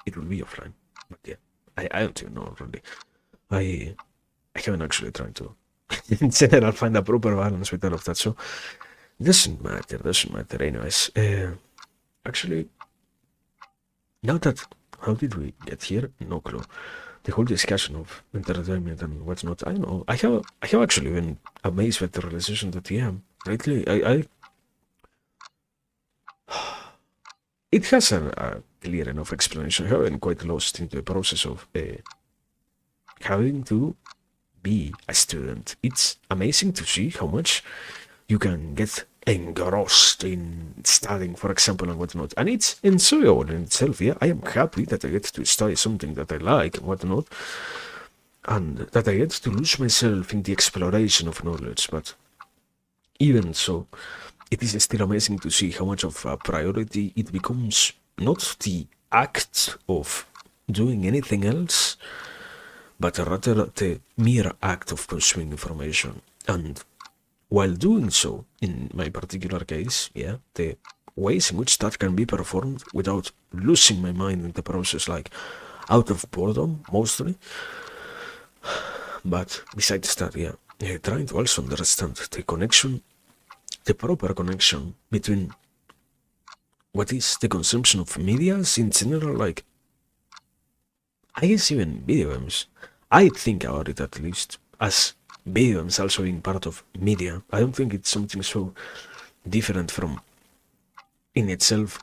it will be offline. But yeah, I don't even know really. I haven't actually tried to in general find a proper balance with all of that. So it doesn't matter anyways. Actually, now that, how did we get here? No clue. The whole discussion of entertainment and what's not, I don't know. I have actually been amazed with the realization that yeah, lately it has a clear enough explanation. I have been quite lost into the process of having to be a student. It's amazing to see how much you can get engrossed in studying, for example, and whatnot. And it's enjoyable in itself. Yeah, I am happy that I get to study something that I like and whatnot, and that I get to lose myself in the exploration of knowledge. But even so, it is still amazing to see how much of a priority it becomes, not the act of doing anything else, but rather the mere act of consuming information. And while doing so, in my particular case, yeah, the ways in which that can be performed without losing my mind in the process, like out of boredom mostly. But besides that, yeah, trying to also understand the connection, the proper connection between what is the consumption of medias in general, like, I guess even video games. I think about it at least as video games also being part of media. I don't think it's something so different from in itself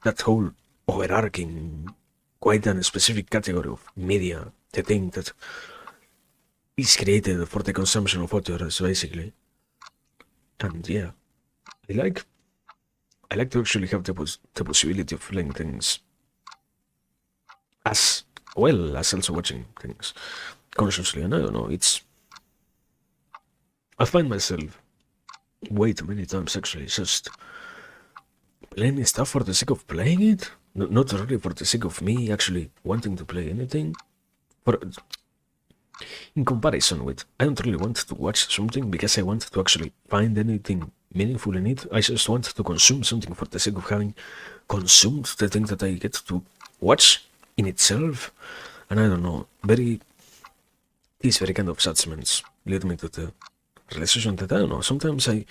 that whole overarching, quite a specific category of media, the thing that is created for the consumption of others, basically. And yeah, I like I like to actually have the possibility of playing things as well as also watching things consciously. And I don't know, I find myself way too many times actually just playing stuff for the sake of playing it, not really for the sake of me actually wanting to play anything. For in comparison with, I don't really want to watch something because I want to actually find anything meaningful in it. I just want to consume something for the sake of having consumed the thing that I get to watch in itself. And I don't know, these very kind of judgments lead me to the realization that I don't know, sometimes I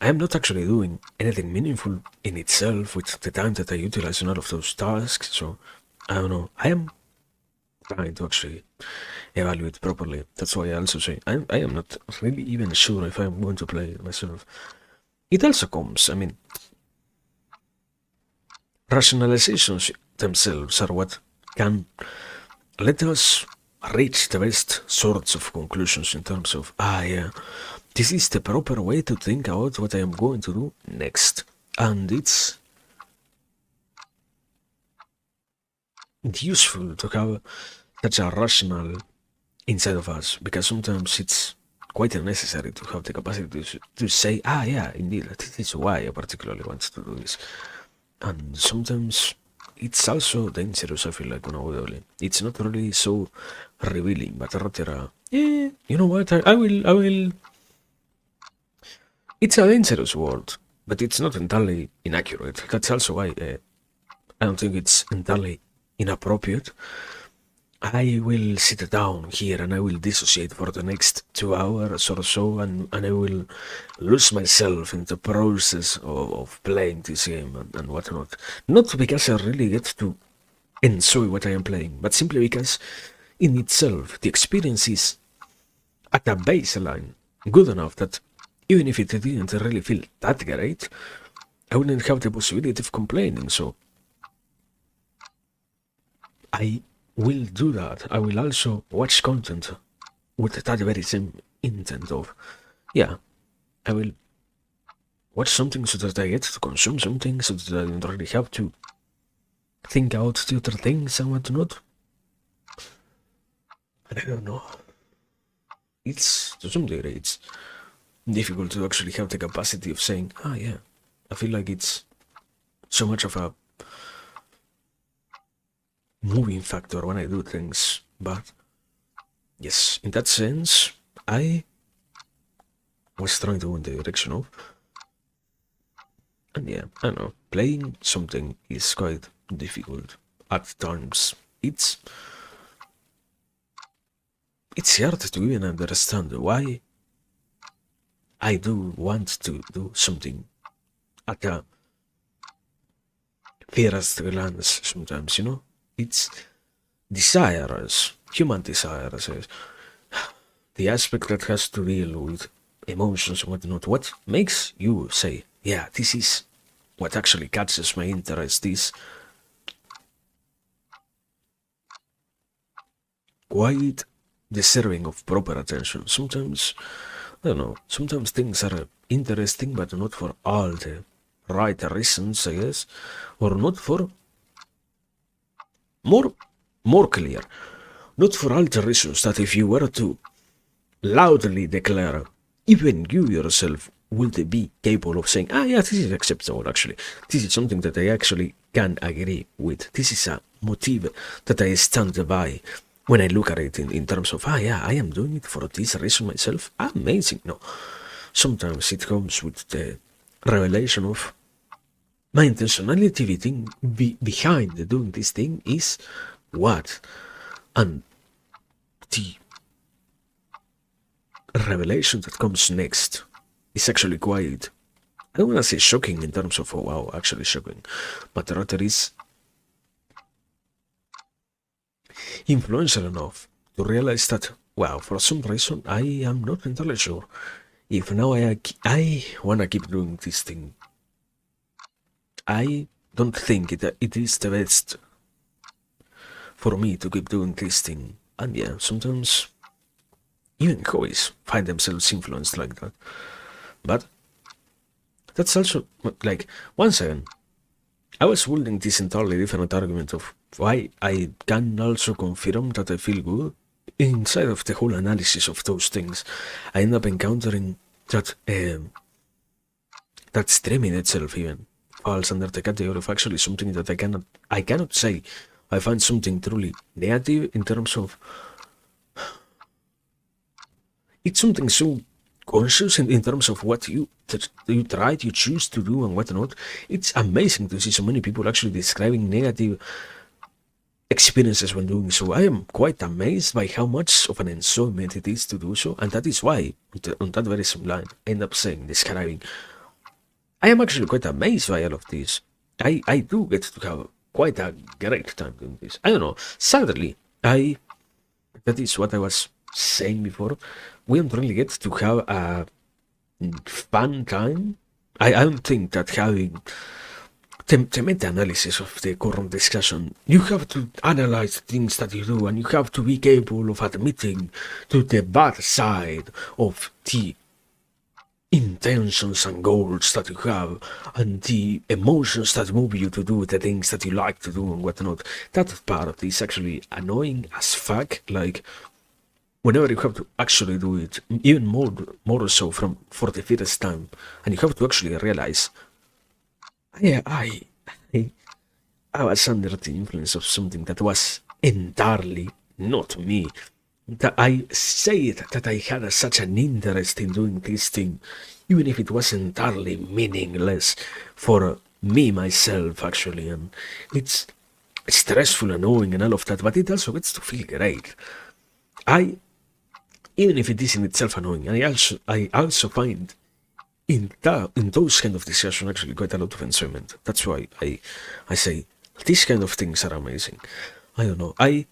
am not actually doing anything meaningful in itself with the time that I utilize in all of those tasks. So I don't know, I am trying to actually evaluate properly. That's why I also say I am not really even sure if I'm going to play it myself. It also comes, I mean, rationalizations themselves are what can let us reach the best sorts of conclusions in terms of, yeah, this is the proper way to think about what I am going to do next. And it's useful to have such a rational inside of us, because sometimes it's quite unnecessary to have the capacity to say, yeah, indeed, this is why I particularly want to do this. And sometimes it's also dangerous, I feel like, unavoidably. It's not really so revealing, but rather, you know what, I will. It's a dangerous word, but it's not entirely inaccurate. That's also why I don't think it's entirely inappropriate. I will sit down here and I will dissociate for the next 2 hours or so, and I will lose myself in the process of playing this game and whatnot. Not because I really get to enjoy what I am playing, but simply because in itself the experience is at a baseline good enough that even if it didn't really feel that great, I wouldn't have the possibility of complaining. So I will do that. I will also watch content with that very same intent of, yeah, I will watch something so that I get to consume something, so that I don't really have to think out the other things and whatnot. And I don't know. It's, to some degree, it's difficult to actually have the capacity of saying, yeah, I feel like it's so much of a moving factor when I do things. But yes, in that sense, I was trying to go in the direction of, and yeah, I don't know, playing something is quite difficult at times. It's hard to even understand why I do want to do something at a first glance sometimes, you know? It's desires, human desires, the aspect that has to deal with emotions and whatnot. What makes you say, yeah, this is what actually catches my interest, is quite deserving of proper attention. Sometimes, I don't know, sometimes things are interesting, but not for all the right reasons, I guess, or not for more clear, not for all the reasons that if you were to loudly declare, even you yourself would be capable of saying, yeah, this is acceptable actually. This is something that I actually can agree with. This is a motive that I stand by when I look at it in terms of, yeah, I am doing it for this reason myself. Amazing. No. Sometimes it comes with the revelation of my intentionality behind doing this thing is what? And the revelation that comes next is actually quite I don't want to say shocking in terms of, oh wow, actually shocking, but rather is influential enough to realize that, wow, for some reason, I am not entirely sure if now I want to keep doing this thing. I don't think it is the best for me to keep doing this thing. And yeah, sometimes even hobbies find themselves influenced like that. But that's also, like, once again, I was holding this entirely different argument of why I can also confirm that I feel good. Inside of the whole analysis of those things, I end up encountering that streaming itself even falls under the category of actually something that I cannot say I find something truly negative in terms of it's something so conscious in terms of what you try, you choose to do and whatnot. It's amazing to see so many people actually describing negative experiences when doing so. I am quite amazed by how much of an enjoyment it is to do so, and that is why, on that very same line, I end up saying, describing, I am actually quite amazed by all of this. I do get to have quite a great time doing this. I don't know. Sadly, that is what I was saying before. We don't really get to have a fun time. I don't think that having the meta-analysis of the current discussion, you have to analyze things that you do, and you have to be capable of admitting to the bad side of the intentions and goals that you have, and the emotions that move you to do the things that you like to do and whatnot. That part is actually annoying as fuck. Like, whenever you have to actually do it, even more so for the first time, and you have to actually realize, yeah, I was under the influence of something that was entirely not me. That I said that I had such an interest in doing this thing, even if it was entirely meaningless for me myself, actually. And it's stressful, annoying, and all of that, but it also gets to feel great. Even if it is in itself annoying, I also find in those kind of discussions actually quite a lot of enjoyment. That's why I say these kind of things are amazing. I don't know. I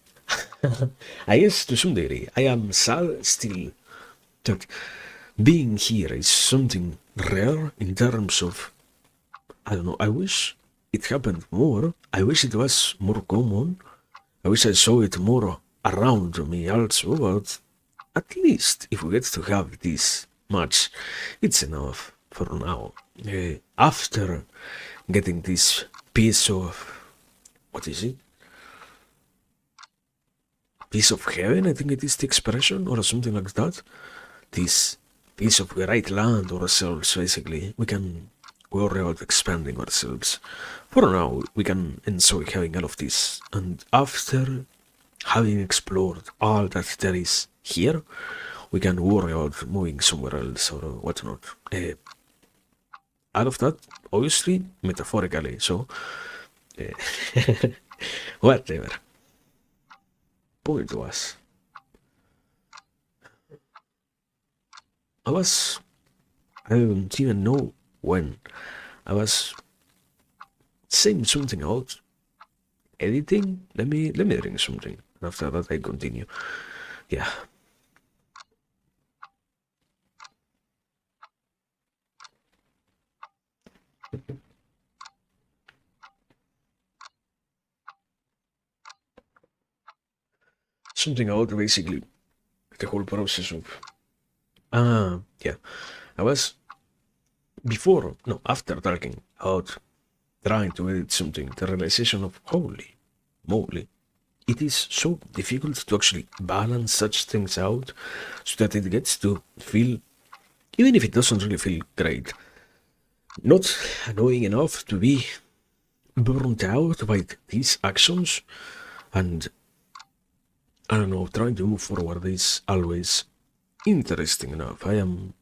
guess to some degree I am sad still that being here is something rare in terms of, I don't know. I wish it happened more. I wish it was more common. I wish I saw it more around me also, but at least if we get to have this much, it's enough for now. After getting this piece of, what is it? Piece of heaven, I think it is the expression, or something like that. This piece of great land ourselves, basically. We can worry about expanding ourselves. For now, we can enjoy having all of this. And after having explored all that there is here, we can worry about moving somewhere else or whatnot. All of that, obviously, metaphorically, so whatever. Point was, I don't even know when, I was saying something about editing. Let me drink something. After that, I continue. Yeah. Something about basically the whole process of. Yeah. I was after talking about trying to edit something, the realization of holy moly, it is so difficult to actually balance such things out so that it gets to feel, even if it doesn't really feel great, not annoying enough to be burnt out by these actions. And I don't know, trying to move forward is always interesting enough. I'm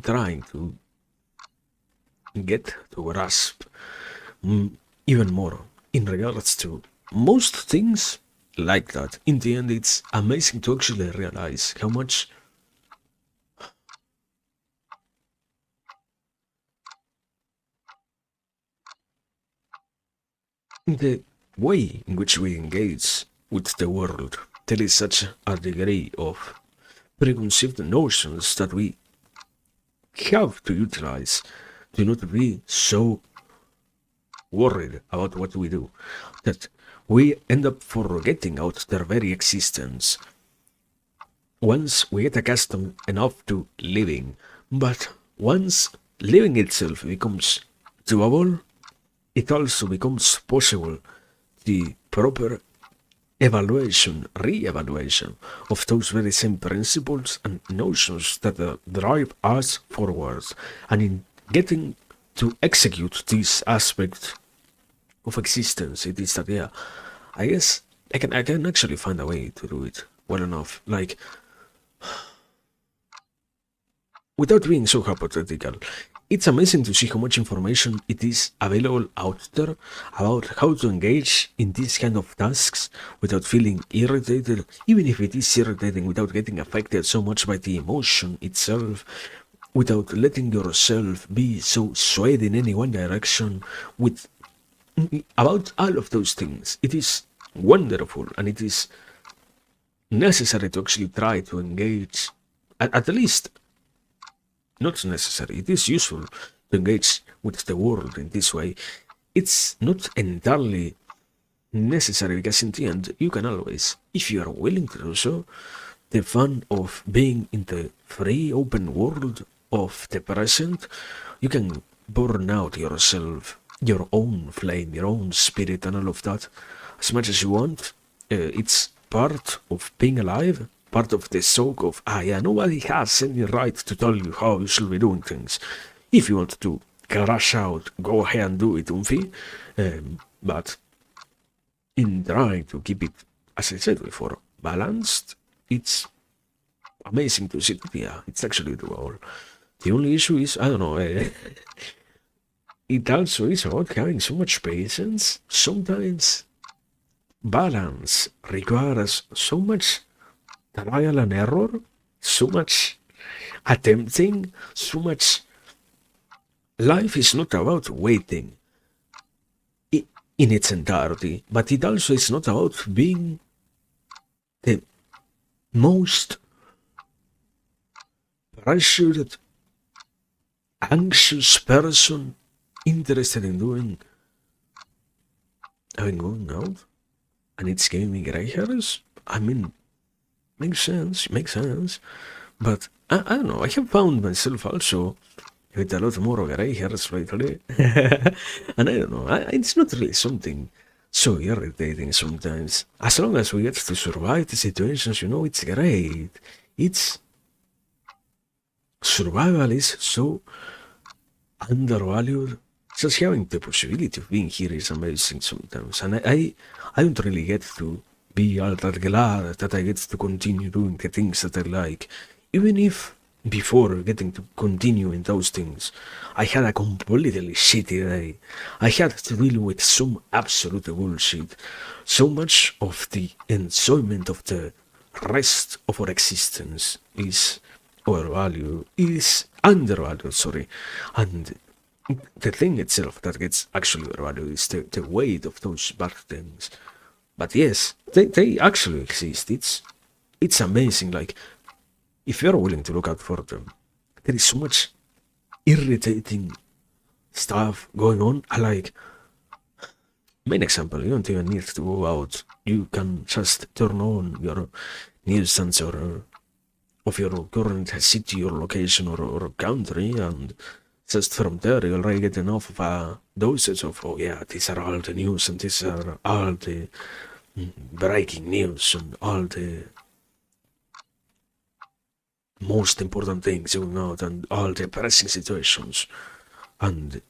trying to get to grasp even more in regards to most things like that. In the end, it's amazing to actually realize how much The way in which we engage with the world, there is such a degree of preconceived notions that we have to utilize to not be so worried about what we do that we end up forgetting out their very existence once we get accustomed enough to living. But once living itself becomes doable, it also becomes possible the proper evaluation, re-evaluation of those very same principles and notions that drive us forward. And in getting to execute this aspect of existence, it is that, yeah, I guess I can actually find a way to do it well enough. Like, without being so hypothetical, it's amazing to see how much information it is available out there about how to engage in these kind of tasks without feeling irritated, even if it is irritating, without getting affected so much by the emotion itself, without letting yourself be so swayed in any one direction, with about all of those things. It is wonderful, and it is necessary to actually try to engage, at least not necessary, it is useful to engage with the world in this way. It's not entirely necessary because in the end you can always, if you are willing to do so, the fun of being in the free open world of the present, you can burn out yourself, your own flame, your own spirit, and all of that as much as you want. It's part of being alive, part of the soak of, yeah, nobody has any right to tell you how you should be doing things. If you want to crash out, go ahead and do it, Umfi. But in trying to keep it, as I said before, balanced, it's amazing to see that, yeah, it's actually doable. The only issue is, I don't know, it also is about having so much patience. Sometimes balance requires so much trial and error, so much attempting, so much. Life is not about waiting in its entirety, but it also is not about being the most pressured, anxious person interested in doing, going out, and it's giving me gray hairs. I mean, makes sense. But I don't know, I have found myself also with a lot more gray hairs lately. And I don't know, it's not really something so irritating sometimes. As long as we get to survive the situations, it's great. It's survival is so undervalued. Just having the possibility of being here is amazing sometimes. And I don't really get to be all that glad that I get to continue doing the things that I like. Even if before getting to continue in those things, I had a completely shitty day. I had to deal with some absolute bullshit. So much of the enjoyment of the rest of our existence is undervalued, sorry. And the thing itself that gets actually overvalued is the weight of those bad things. But yes, they actually exist. It's amazing. Like, if you're willing to look out for them, there is so much irritating stuff going on. Like, main example, you don't even need to go out. You can just turn on your news sensor of your current city or location or country, and just from there you'll already get enough of a dosage of, oh yeah, these are all the news and these are all the breaking news and all the most important things going out and all the pressing situations. And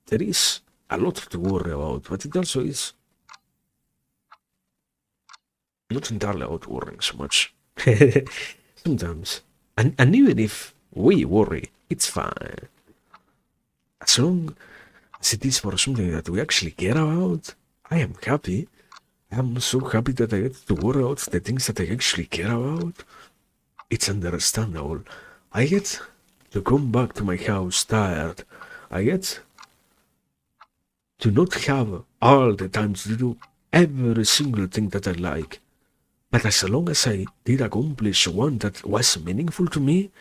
there is a lot to worry about, but it also is not entirely about worrying so much. Sometimes. And even if we worry, it's fine. As long as it is for something that we actually care about, I am happy. I'm so happy that I get to worry about the things that I actually care about. It's understandable. I get to come back to my house tired. I get to not have all the time to do every single thing that I like. But as long as I did accomplish one that was meaningful to me,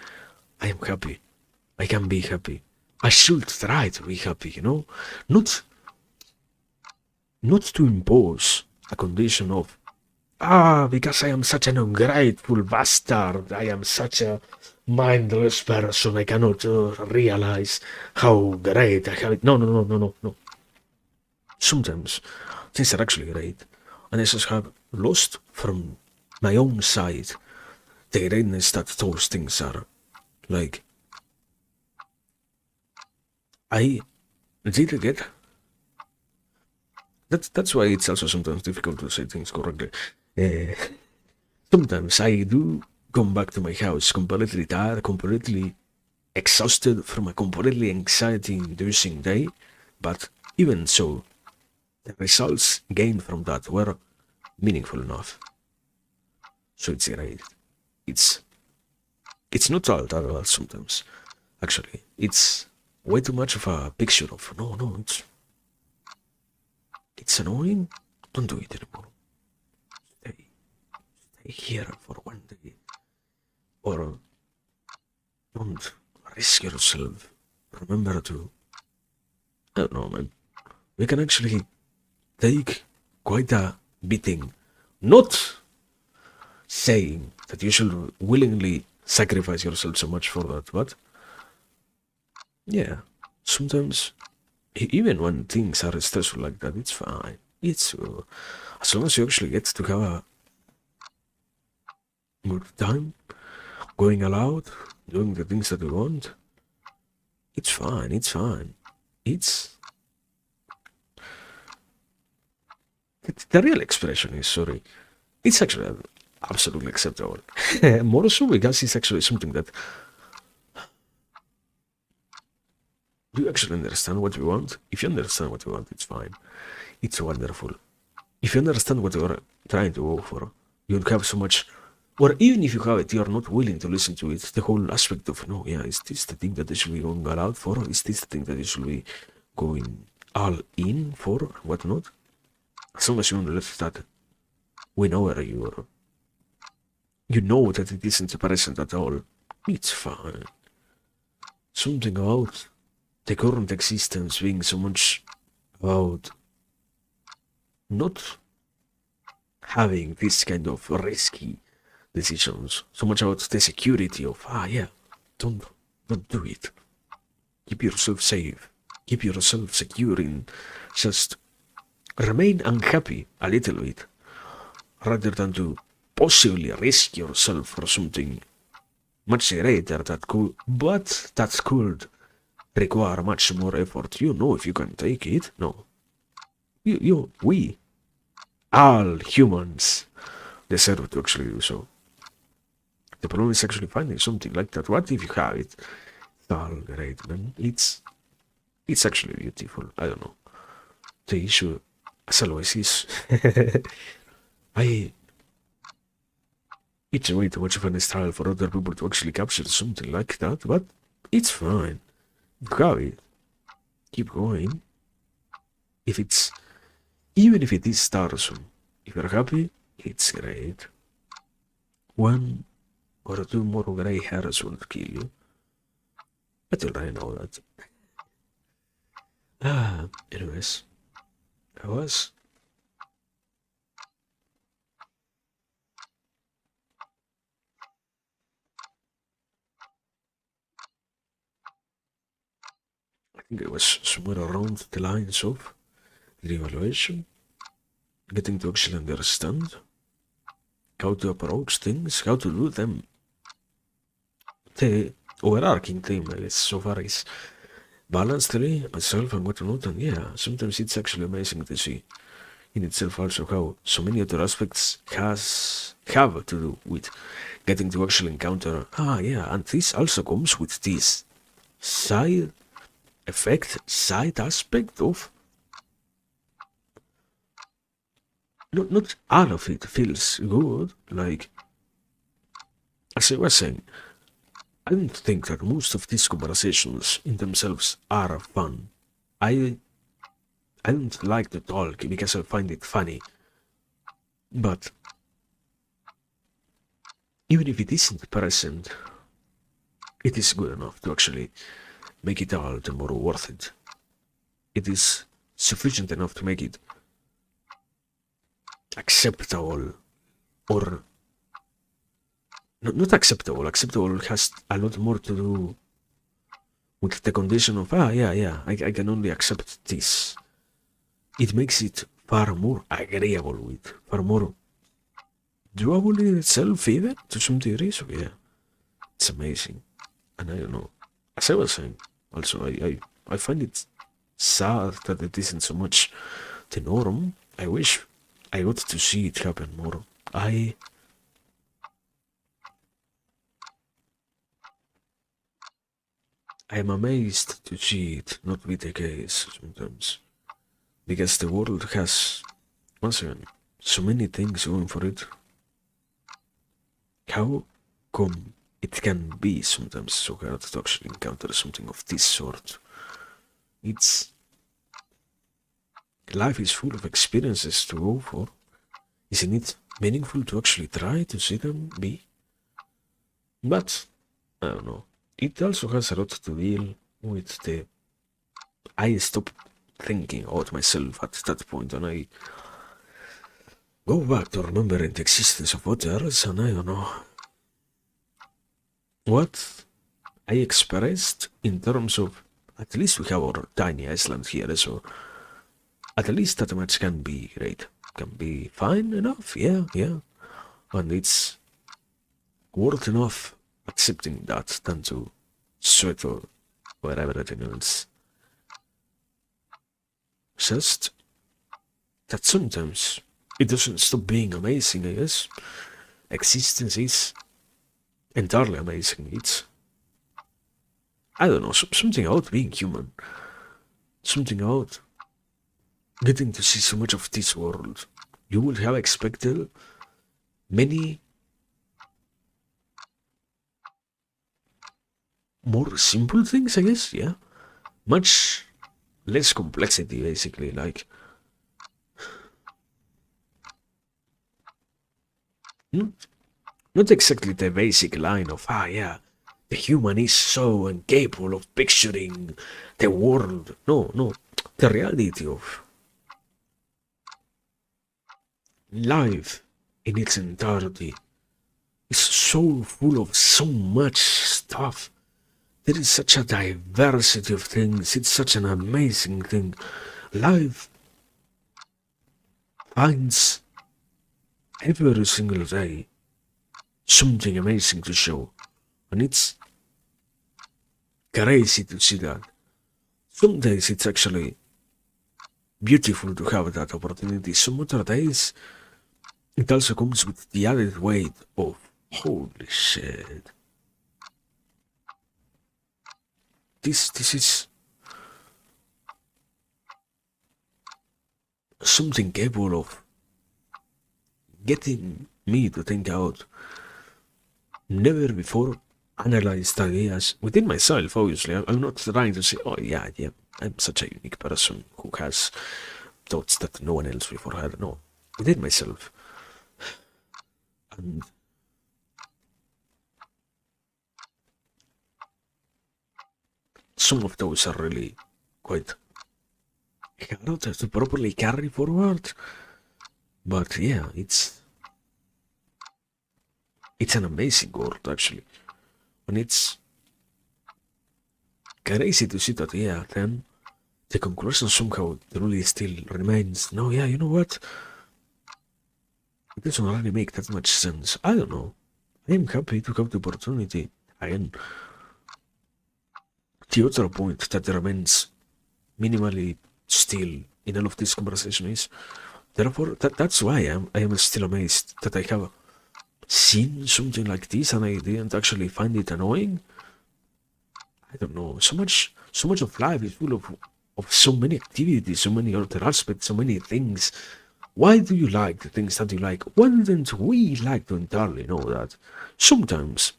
I am happy. I can be happy. I should try to be happy, Not not to impose a condition of because I am such an ungrateful bastard, I am such a mindless person, I cannot realize how great I have it. No, no, no, no, no, no. Sometimes things are actually great, and I just have lost from my own side the greatness that those things are. Like, I did get. That's why it's also sometimes difficult to say things correctly. Uh, Sometimes I do come back to my house completely tired, completely exhausted from a completely anxiety-inducing day, but even so, the results gained from that were meaningful enough. So it's great. It's it's not all that well sometimes. Actually, it's way too much of a picture of no, it's annoying. Don't do it anymore. Stay, stay here for one day, or don't risk yourself. Remember to. I don't know, man. We can actually take quite a beating. Not saying that you should willingly sacrifice yourself so much for that, but yeah, sometimes even when things are stressful like that, it's fine. It's as long as you actually get to have a good time, going aloud, doing the things that you want. It's fine. It's fine. It's the real expression is sorry. It's actually absolutely acceptable. More so because it's actually something that do you actually understand what you want? If you understand what you want, it's fine. It's wonderful. If you understand what you're trying to go for, you'll have so much. Or even if you have it, you're not willing to listen to it. The whole aspect of no, yeah, is this the thing that you should be going all out for? Is this the thing that you should be going all in for? Whatnot? As long as you understand that we know where you are, you know that it isn't present at all. It's fine. Something about the current existence being so much about not having this kind of risky decisions, so much about the security of yeah, don't do it. Keep yourself safe. Keep yourself secure in just remain unhappy a little bit rather than to possibly risk yourself for something much greater that could require much more effort. You know if you can take it. No. We, all humans, deserve to actually do so. The problem is actually finding something like that. What if you have it? It's all great, man. It's actually beautiful. I don't know. The issue, as always, is I it's way too much of an style for other people to actually capture something like that, but it's fine. You have it. Keep going. Even if it is tiresome, if you're happy, it's great. One or two more gray hairs won't kill you. But you already know that. Anyways, I was. I think it was somewhere around the lines of reevaluation, getting to actually understand how to approach things, how to do them. The overarching theme, I guess, so far is balancedly, myself and whatnot, and yeah, sometimes it's actually amazing to see in itself also how so many other aspects have to do with getting to actually encounter, yeah, and this also comes with this side effect, side aspect of not all of it feels good, like as I was saying, I don't think that most of these conversations in themselves are fun. I I don't like to talk because I find it funny. But even if it isn't present, it is good enough to actually make it all the more worth it. It is sufficient enough to make it acceptable, or not acceptable. Acceptable has a lot more to do with the condition of, I can only accept this. It makes it far more agreeable with, far more doable in itself, even to some degree. So yeah, it's amazing. And I don't know, as I was saying, also I find it sad that it isn't so much the norm. I wish I got to see it happen more. I am amazed to see it not be the case sometimes, because the world has, once again, so many things going for it. How come it can be sometimes so hard to actually encounter something of this sort? It's life is full of experiences to go for. Isn't it meaningful to actually try to see them be? But I don't know. It also has a lot to deal with the I stop thinking about myself at that point, and I go back to remembering the existence of others, and I don't know what I expressed in terms of, at least we have our tiny Iceland here, so at least that much can be great, can be fine enough, yeah, and it's worth enough accepting that than to sweat or whatever everything else. Just that sometimes it doesn't stop being amazing, I guess. Existence is entirely amazing. It's, I don't know, something about being human. Something about getting to see so much of this world. You would have expected many more simple things, I guess, yeah. Much less complexity, basically, like not exactly the basic line of, the human is so incapable of picturing the world. No, the reality of life in its entirety is so full of so much stuff. There is such a diversity of things. It's such an amazing thing. Life finds every single day something amazing to show. And it's crazy to see that. Some days it's actually beautiful to have that opportunity. Some other days it also comes with the added weight of, holy shit. This is something capable of getting me to think out never before analyzed ideas within myself. Obviously, I'm not trying to say, oh yeah, I'm such a unique person who has thoughts that no one else before had. No, within myself. And some of those are really quite hard to properly carry forward. But yeah, it's an amazing world, actually. And it's crazy to see that, yeah, then the conclusion somehow truly still remains, no, yeah, you know what? It doesn't really make that much sense. I don't know. I am happy to have the opportunity. Again, the other point that remains minimally still in all of this conversation is, therefore, that's why I am still amazed that I have seen something like this and I didn't actually find it annoying. I don't know. So much of life is full of so many activities, so many other aspects, so many things. Why do you like the things that you like? Why didn't we like to entirely know that? Sometimes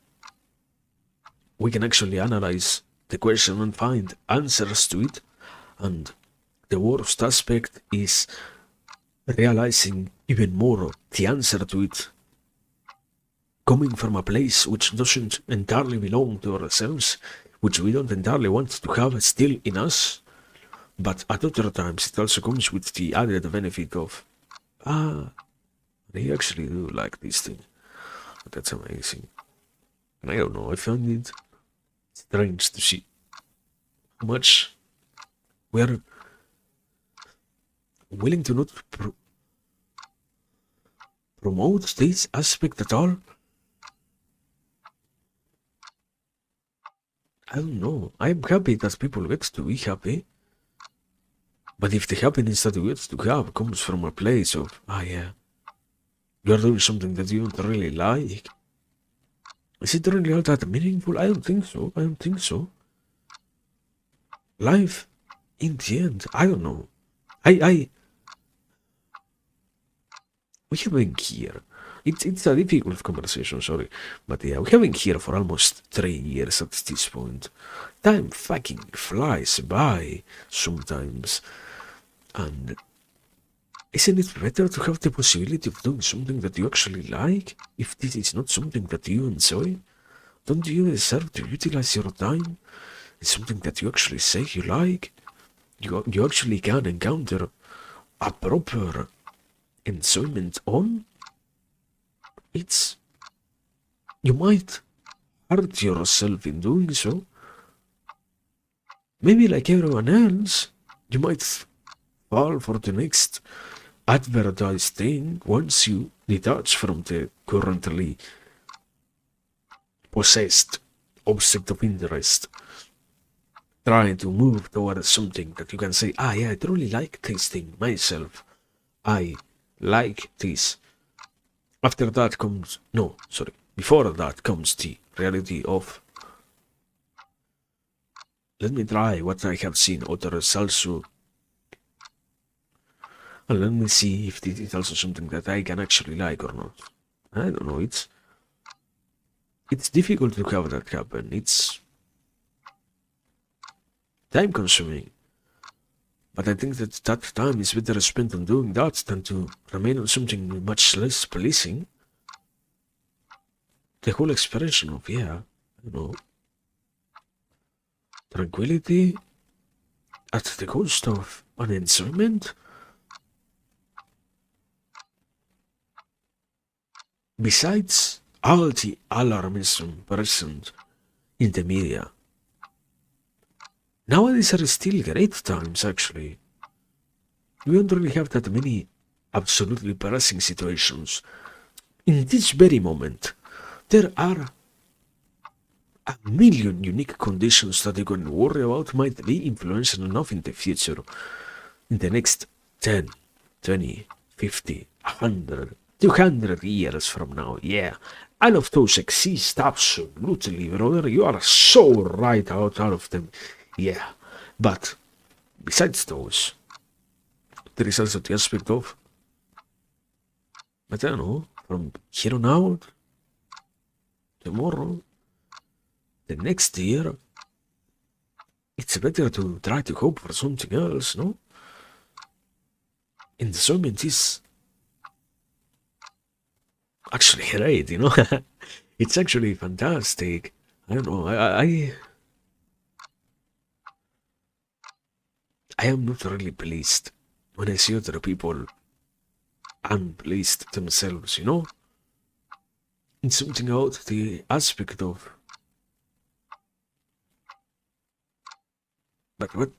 we can actually analyze the question and find answers to it, and the worst aspect is realizing even more the answer to it coming from a place which doesn't entirely belong to ourselves, which we don't entirely want to have still in us. But at other times, it also comes with the added benefit of, they actually do like this thing. That's amazing. And I don't know, I find it strange to see how much we are willing to not promote this aspect at all. I don't know. I'm happy that people get to be happy. But if the happiness that we get to have comes from a place of, yeah, you're doing something that you don't really like, is it really all that meaningful? I don't think so. I don't think so. Life, in the end, I don't know. We have been here. It's a difficult conversation, sorry. But yeah, we have been here for almost 3 years at this point. Time fucking flies by sometimes. And isn't it better to have the possibility of doing something that you actually like? If this is not something that you enjoy, don't you deserve to utilize your time in something that you actually say you like? You actually can encounter a proper enjoyment on? It's... You might hurt yourself in doing so. Maybe like everyone else, you might fall for the next advertised thing once you detach from the currently possessed object of interest, trying to move towards something that you can say, yeah, I truly like this thing myself. I like this. After that comes, no, sorry, before that comes the reality of, let me try what I have seen others also, and let me see if this is also something that I can actually like or not. I don't know, it's difficult to have that happen. It's time consuming. But I think that that time is better spent on doing that than to remain on something much less pleasing. The whole expression of, yeah, you know, tranquility at the cost of an enjoyment. Besides all the alarmism present in the media, nowadays are still great times actually. We don't really have that many absolutely pressing situations. In this very moment, there are a million unique conditions that you can worry about might be influential enough in the future, in the next 10, 20, 50, 100, 200 years from now. Yeah, all of those exist absolutely, brother. You are so right out all of them. Yeah, but besides those, there is also the aspect of, but I don't know, from here on out, tomorrow, the next year, it's better to try to hope for something else, no? Enjoyment is actually great, you know? It's actually fantastic. I don't know, I am not really pleased when I see other people unpleased themselves, you know? It's something about the aspect of, but what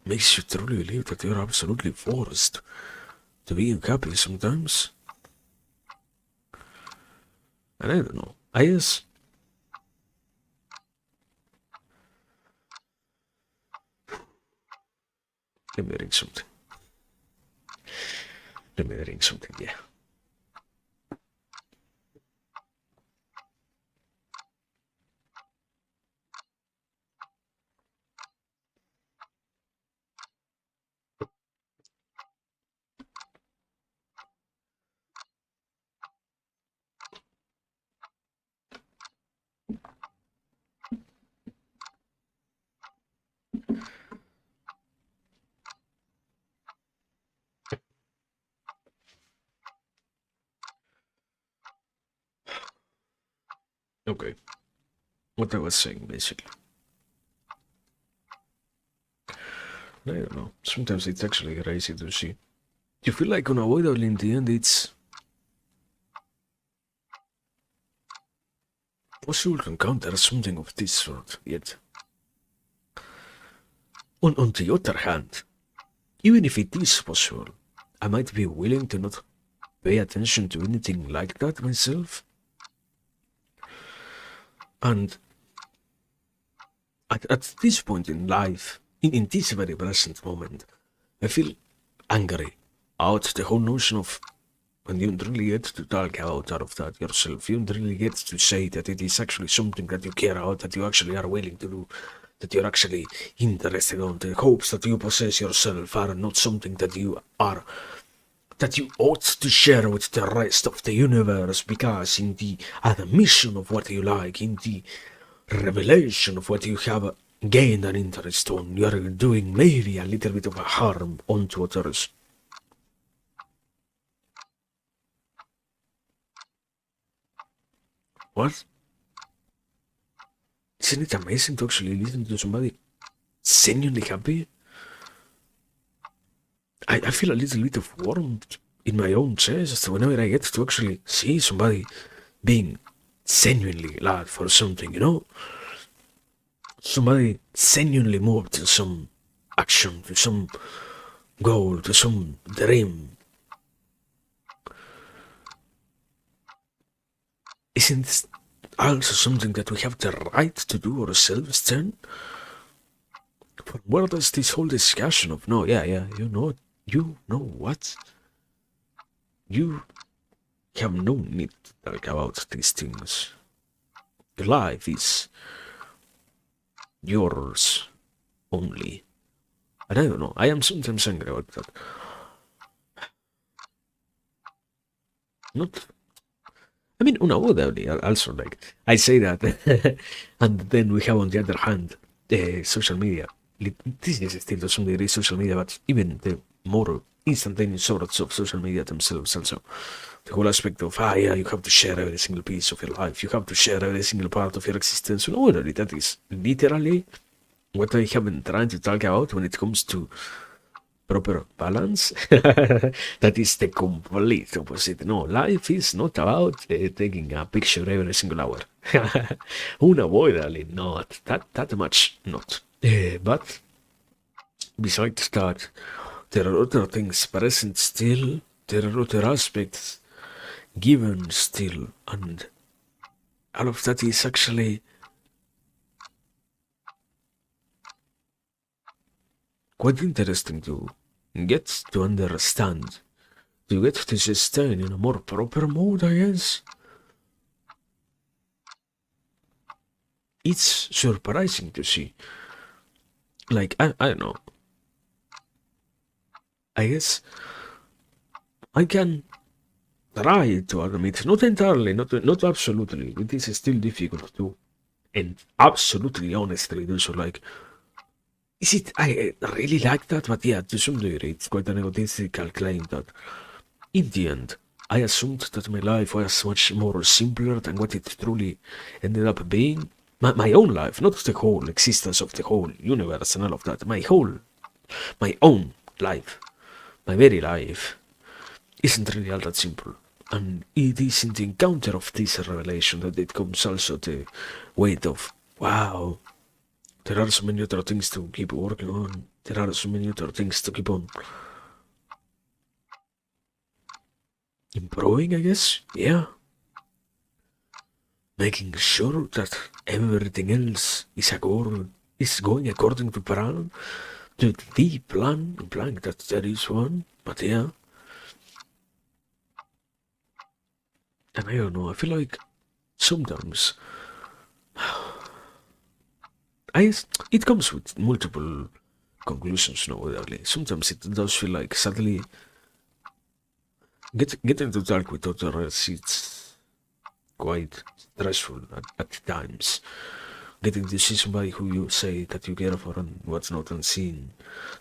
makes you truly believe that you're absolutely forced to be unhappy sometimes? And I don't know. I guess. Let me drink something. Let me drink something, yeah. Okay, what I was saying basically. I don't know. Sometimes it's actually crazy to see. You feel like unavoidably in the end it's possible to encounter something of this sort, yet. On the other hand, even if it is possible, I might be willing to not pay attention to anything like that myself. And at this point in life, in this very present moment, I feel angry out the whole notion of when you don't really get to talk out of that yourself. You don't really get to say that it is actually something that you care about, that you actually are willing to do, that you're actually interested on. The hopes that you possess yourself are not something that you are, that you ought to share with the rest of the universe, because in the admission of what you like, in the revelation of what you have gained an interest on, you are doing maybe a little bit of harm onto others. What? Isn't it amazing to actually listen to somebody genuinely happy? I feel a little bit of warmth in my own chest whenever I get to actually see somebody being genuinely glad for something, you know? Somebody genuinely moved to some action, to some goal, to some dream. Isn't this also something that we have the right to do ourselves then? But where does this whole discussion of no, yeah, you know what? You have no need to talk about these things. Your life is yours only. And I don't know, I am sometimes angry about that. Not, I mean, unavoidably, also, like, I say that, and then we have on the other hand, social media. This is still to some degree social media, but even the more instantaneous sorts of social media themselves also. The whole aspect of, yeah, you have to share every single piece of your life, you have to share every single part of your existence. No, really, that is literally what I have been trying to talk about when it comes to proper balance. That is the complete opposite. No, life is not about taking a picture every single hour. Unavoidably not. That much not. But besides that, there are other things present still. There are other aspects given still, and all of that is actually quite interesting to get to understand, to get to sustain in a more proper mode, I guess. It's surprising to see. Like, I don't know. I guess I can try to admit, not entirely, not absolutely, it is still difficult to, and absolutely honestly do so. Like, is it, I really like that, but yeah, to some degree, it's quite an egotistical claim that in the end, I assumed that my life was much more simpler than what it truly ended up being. My own life, not the whole existence of the whole universe and all of that. My own life, my very life, isn't really all that simple. And it is in the encounter of this revelation that it comes also the weight of, wow, there are so many other things to keep working on. There are so many other things to keep on improving, I guess. Yeah. Making sure that everything else is going according to plan, to the plan, implying that there is one. But yeah, and I don't know. I feel like sometimes it comes with multiple conclusions. No, really. Sometimes it does feel like suddenly getting to talk with others. It's quite stressful at times. Getting to see somebody who you say that you care for and what's not unseen.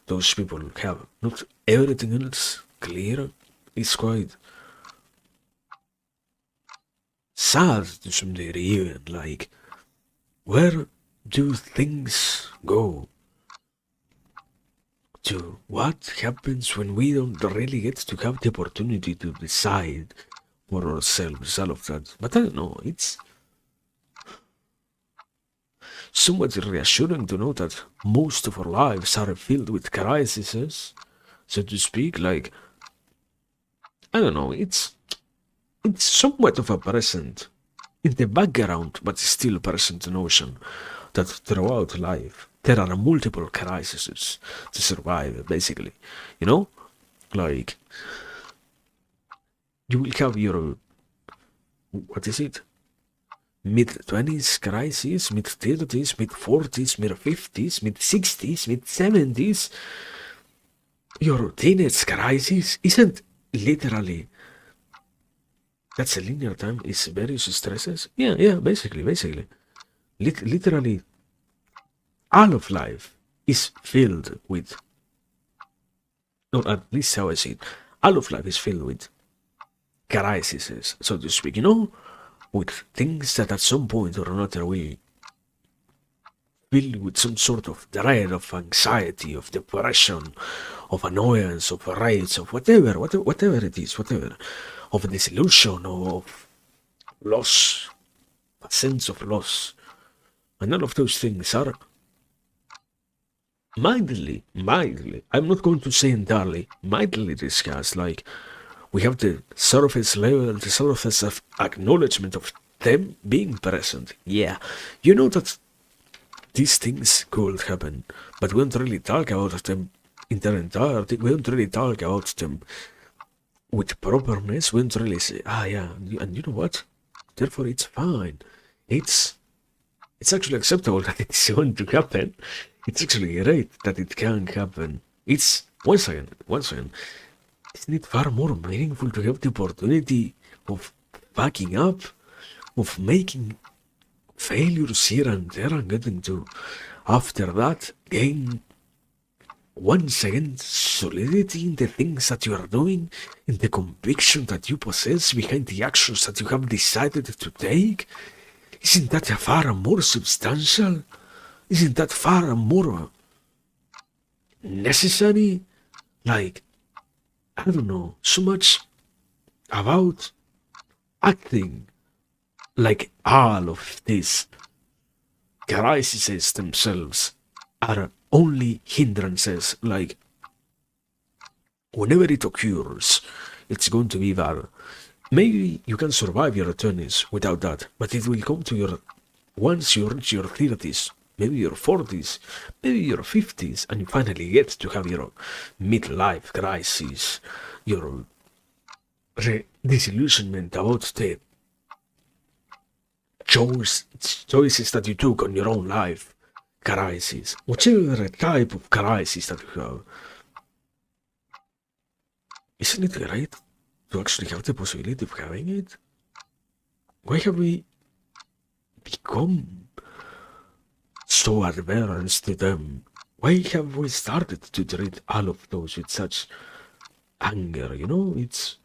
Those people have not everything else clear. It's quite sad to some degree even, like, where do things go? To what happens when we don't really get to have the opportunity to decide for ourselves, all of that. But I don't know, it's somewhat reassuring to know that most of our lives are filled with crises, so to speak. Like, I don't know, it's somewhat of a present in the background, but still present notion that throughout life there are multiple crises to survive, basically. You know? Like, you will have your, what is it? Mid-20s crisis, mid-30s, mid-40s, mid-50s, mid-60s, mid-70s. Your teenage crisis isn't literally, that's a linear time, is various stresses. Yeah, basically. Literally, all of life is filled with, or at least how I see it, all of life is filled with crises, so to speak, with things that at some point or another will fill with some sort of dread, of anxiety, of depression, of annoyance, of rage, of whatever it is, of disillusion, of loss, a sense of loss. And all of those things are mildly, I'm not going to say entirely, mildly discussed. Like, we have the surface level, the surface of acknowledgement of them being present. Yeah, you know that these things could happen, but we don't really talk about them in their entirety. We don't really talk about them with properness. We don't really say, yeah, and you know what? Therefore, it's fine. It's actually acceptable that it's going to happen. It's actually great that it can happen. It's, once again, isn't it far more meaningful to have the opportunity of backing up, of making failures here and there and getting to, after that, gain once again solidity in the things that you are doing, in the conviction that you possess behind the actions that you have decided to take? Isn't that far more substantial? Isn't that far more necessary? Like, I don't know, so much about acting like all of these crises themselves are only hindrances. Like, whenever it occurs, it's going to be bad. Maybe you can survive your 20s without that, but it will come to your, once you reach your 30s, maybe your 40s, maybe your 50s, and you finally get to have your midlife crisis, your disillusionment about the choices that you took on your own life crisis, whichever type of crisis that you have. Isn't it great to actually have the possibility of having it? Why have we become so advanced to them? Why have we started to treat all of those with such anger? It's,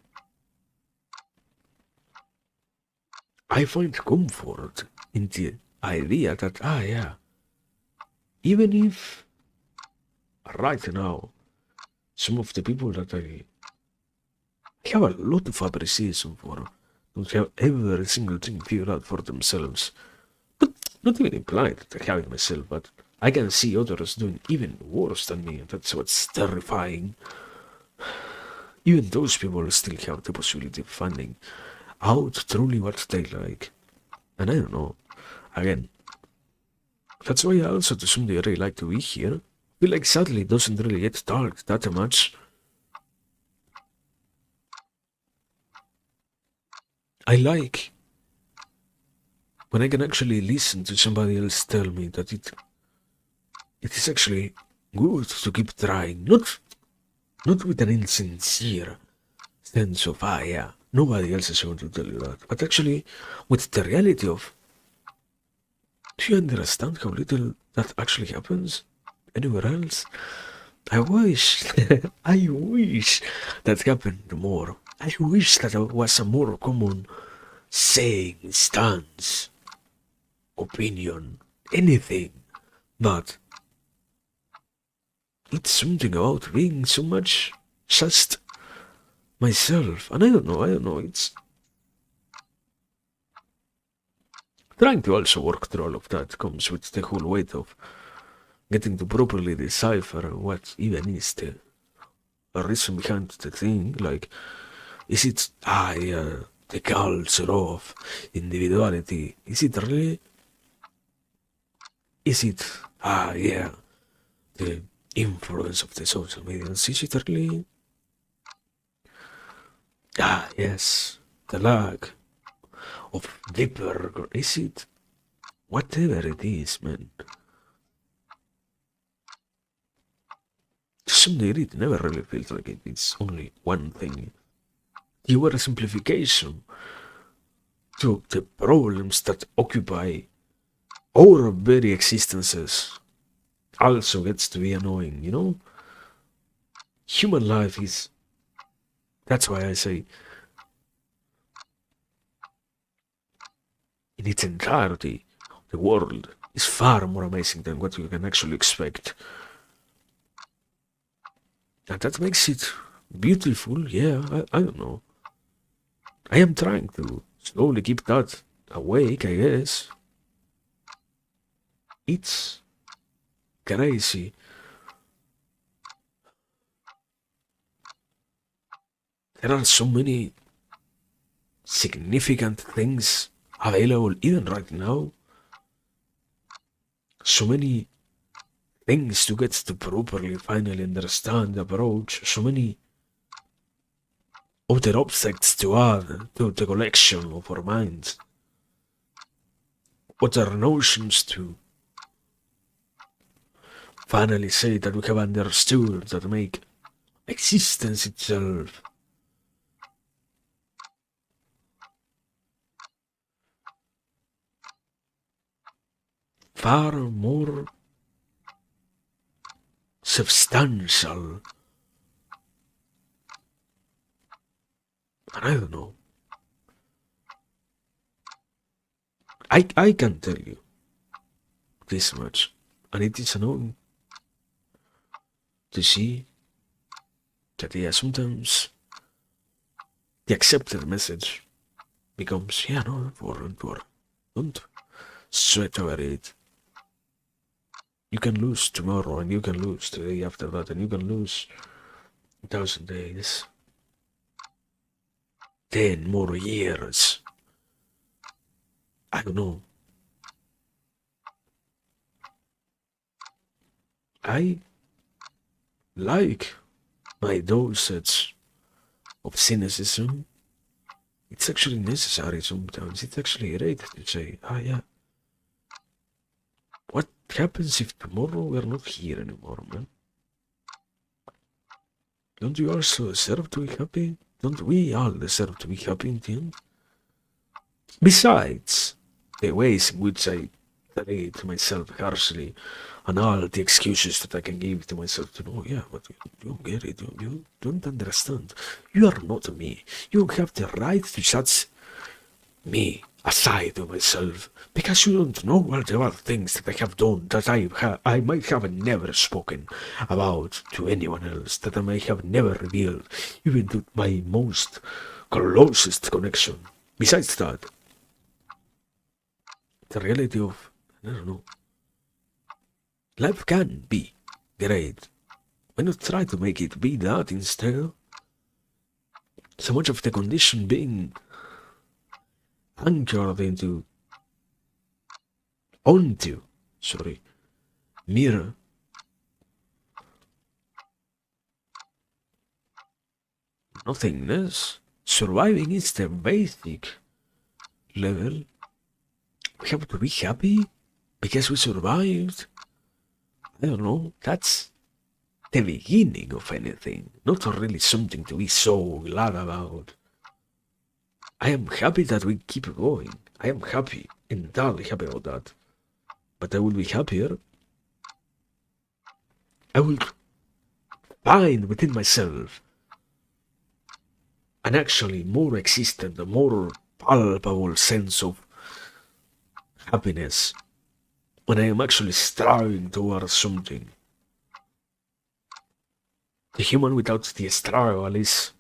I find comfort in the idea that, yeah, even if right now some of the people that I have a lot of appreciation for don't have every single thing figured out for themselves, but not even implied that I have it myself, but I can see others doing even worse than me, and that's what's terrifying. Even those people still have the possibility of finding out truly what they like. And I don't know, again, that's why I also to some degree like to be here. I feel like sadly it doesn't really get talked that much. I like when I can actually listen to somebody else tell me that it is actually good to keep trying, not with an insincere sense of, yeah, nobody else is going to tell you that, but actually with the reality of, do you understand how little that actually happens anywhere else? I wish, I wish that happened more. I wish that it was a more common saying, stance, opinion, anything, but it's something about being so much just myself, and I don't know, it's trying to also work through all of that comes with the whole weight of getting to properly decipher what even is the reason behind the thing, like, is it, yeah, the culture of individuality, is it really, is it, yeah, the influence of the social media, is it really, yes, the lack of deeper, is it, whatever it is, man. To some degree, it never really feels like it's only one thing. You are a simplification to the problems that occupy our very existences. Also gets to be annoying, you know? Human life is. That's why I say, in its entirety, the world is far more amazing than what you can actually expect. And that makes it beautiful, yeah, I don't know. I am trying to slowly keep that awake, I guess. It's crazy. There are so many significant things available even right now. So many things to get to properly finally understand, approach, so many other objects to add to the collection of our minds. Other notions to finally say that we have understood that make existence itself far more substantial. And I don't know. I can tell you this much. And it is annoying to see that, yeah, sometimes the accepted message becomes, yeah, no, don't worry. Don't sweat over it. You can lose tomorrow, and you can lose the day after that, and you can lose 1,000 days. 10 more years. I don't know. I like my dosage of cynicism. It's actually necessary sometimes. It's actually great to say, yeah, what happens if tomorrow we're not here anymore, man? Don't you also deserve to be happy? Don't we all deserve to be happy in the end? Besides, the ways in which I treat myself harshly and all the excuses that I can give to myself to know, yeah, but you don't get it, you don't understand. You are not me. You don't have the right to judge me aside of myself because you don't know all the other things that I have done that I might have never spoken about to anyone else, that I might have never revealed even to my most closest connection. Besides that, the reality of, I don't know, life can be great. Why not try to make it be that instead? So much of the condition being anchored onto, mere nothingness. Surviving is the basic level. We have to be happy because we survived. I don't know, that's the beginning of anything, not really something to be so glad about. I am happy that we keep going. I am happy, entirely happy about that. But I will be happier. I will find within myself an actually more existent, more palpable sense of happiness when I am actually striving towards something. The human without the struggle is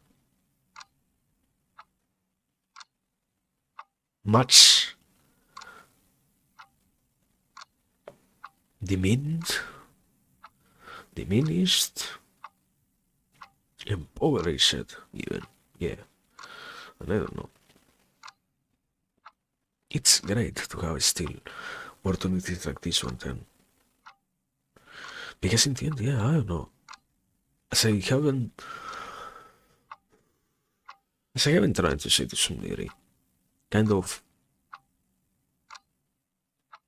much diminished, impoverished even, yeah, and I don't know. It's great to have still opportunities like this one then. Because in the end, yeah, I don't know. As I haven't tried to say to some degree, kind of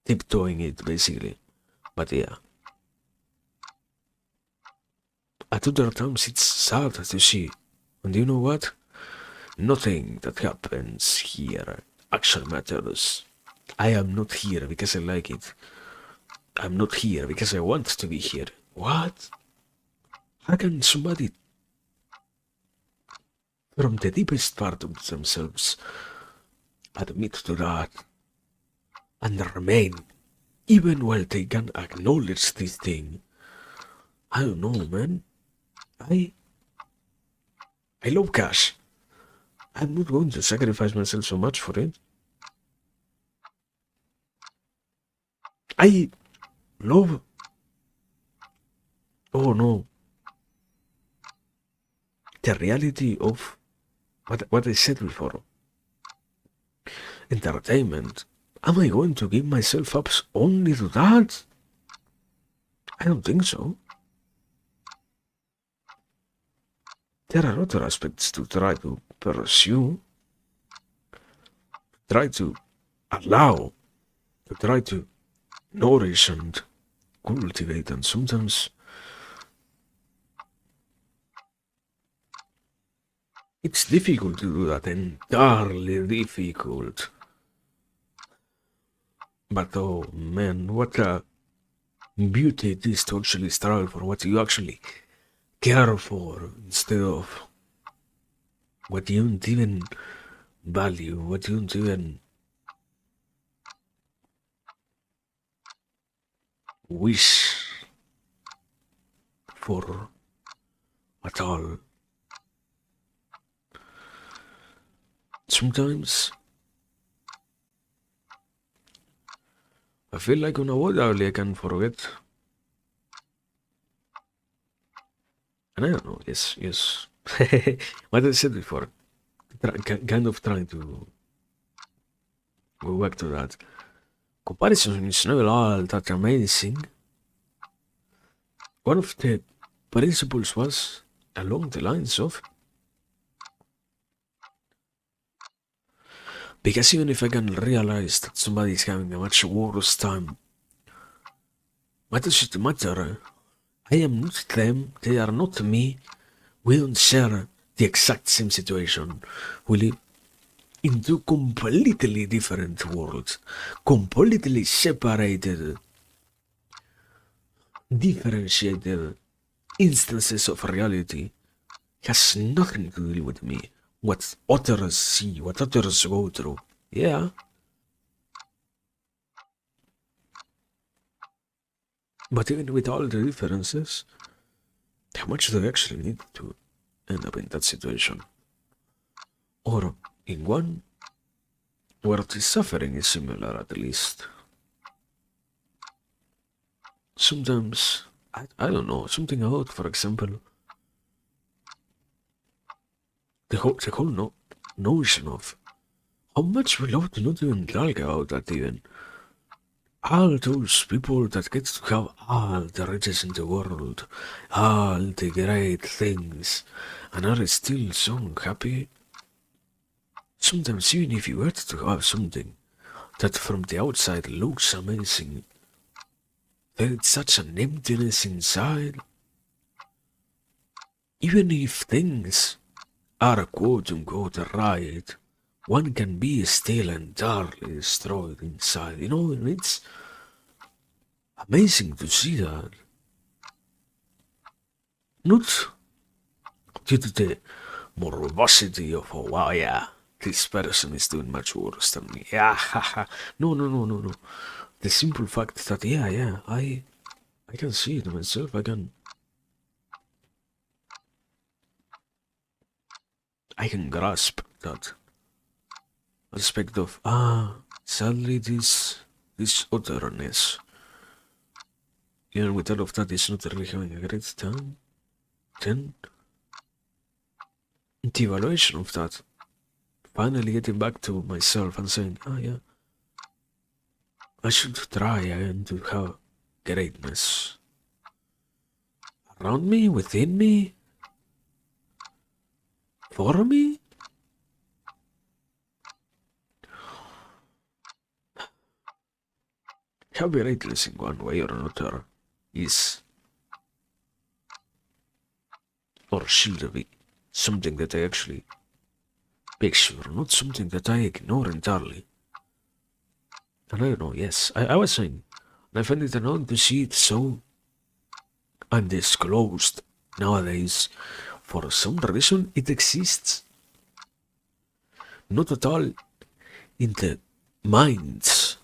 tiptoeing it basically. But yeah. At other times it's sad to see. And you know what? Nothing that happens here actually matters. I am not here because I like it. I'm not here because I want to be here. What? How can somebody from the deepest part of themselves admit to that and remain even while they can acknowledge this thing? I don't know, man. I love cash. I'm not going to sacrifice myself so much for it. I love. Oh no. The reality of what I said before. Entertainment. Am I going to give myself up only to that? I don't think so. There are other aspects to try to pursue, try to allow, to try to nourish and cultivate, and sometimes it's difficult to do that, entirely difficult. But oh man, what a beauty it is to actually strive for what you actually care for instead of what you don't even value, what you don't even wish for at all. Sometimes I feel like on a word I can forget. And I don't know, yes. What I said before, kind of trying to go back to that. Comparison is not all that amazing. One of the principles was along the lines of, because even if I can realize that somebody is having a much worse time, what does it matter? I am not them, they are not me. We don't share the exact same situation. We live in two completely different worlds, completely separated, differentiated instances of reality. Has nothing to do with me. What others see, what others go through. Yeah. But even with all the differences, how much do I actually need to end up in that situation? Or in one where the suffering is similar at least. Sometimes, I don't know, something about, for example, the whole notion of how much we love to not even talk about that even. All those people that get to have all the riches in the world, all the great things, and are still so unhappy. Sometimes even if you were to have something that from the outside looks amazing, there is such an emptiness inside. Even if things are quote-unquote right, one can be still entirely destroyed inside, and it's amazing to see that. Not due to the morbosity of, oh wow, yeah, this person is doing much worse than me. Yeah, haha. No, no, no, no, no. The simple fact that, yeah, I can see it myself. I can grasp that aspect of, sadly, this otherness, even with all of that, is not really having a great time. Then, the evaluation of that, finally getting back to myself and saying, yeah, I should try again to have greatness around me, within me, for me. Have greatness in one way or another is, or should be, something that I actually picture, not something that I ignore entirely. And I don't know, yes, I was saying, I find it annoying to see it so undisclosed nowadays. For some reason, it exists. Not at all in the minds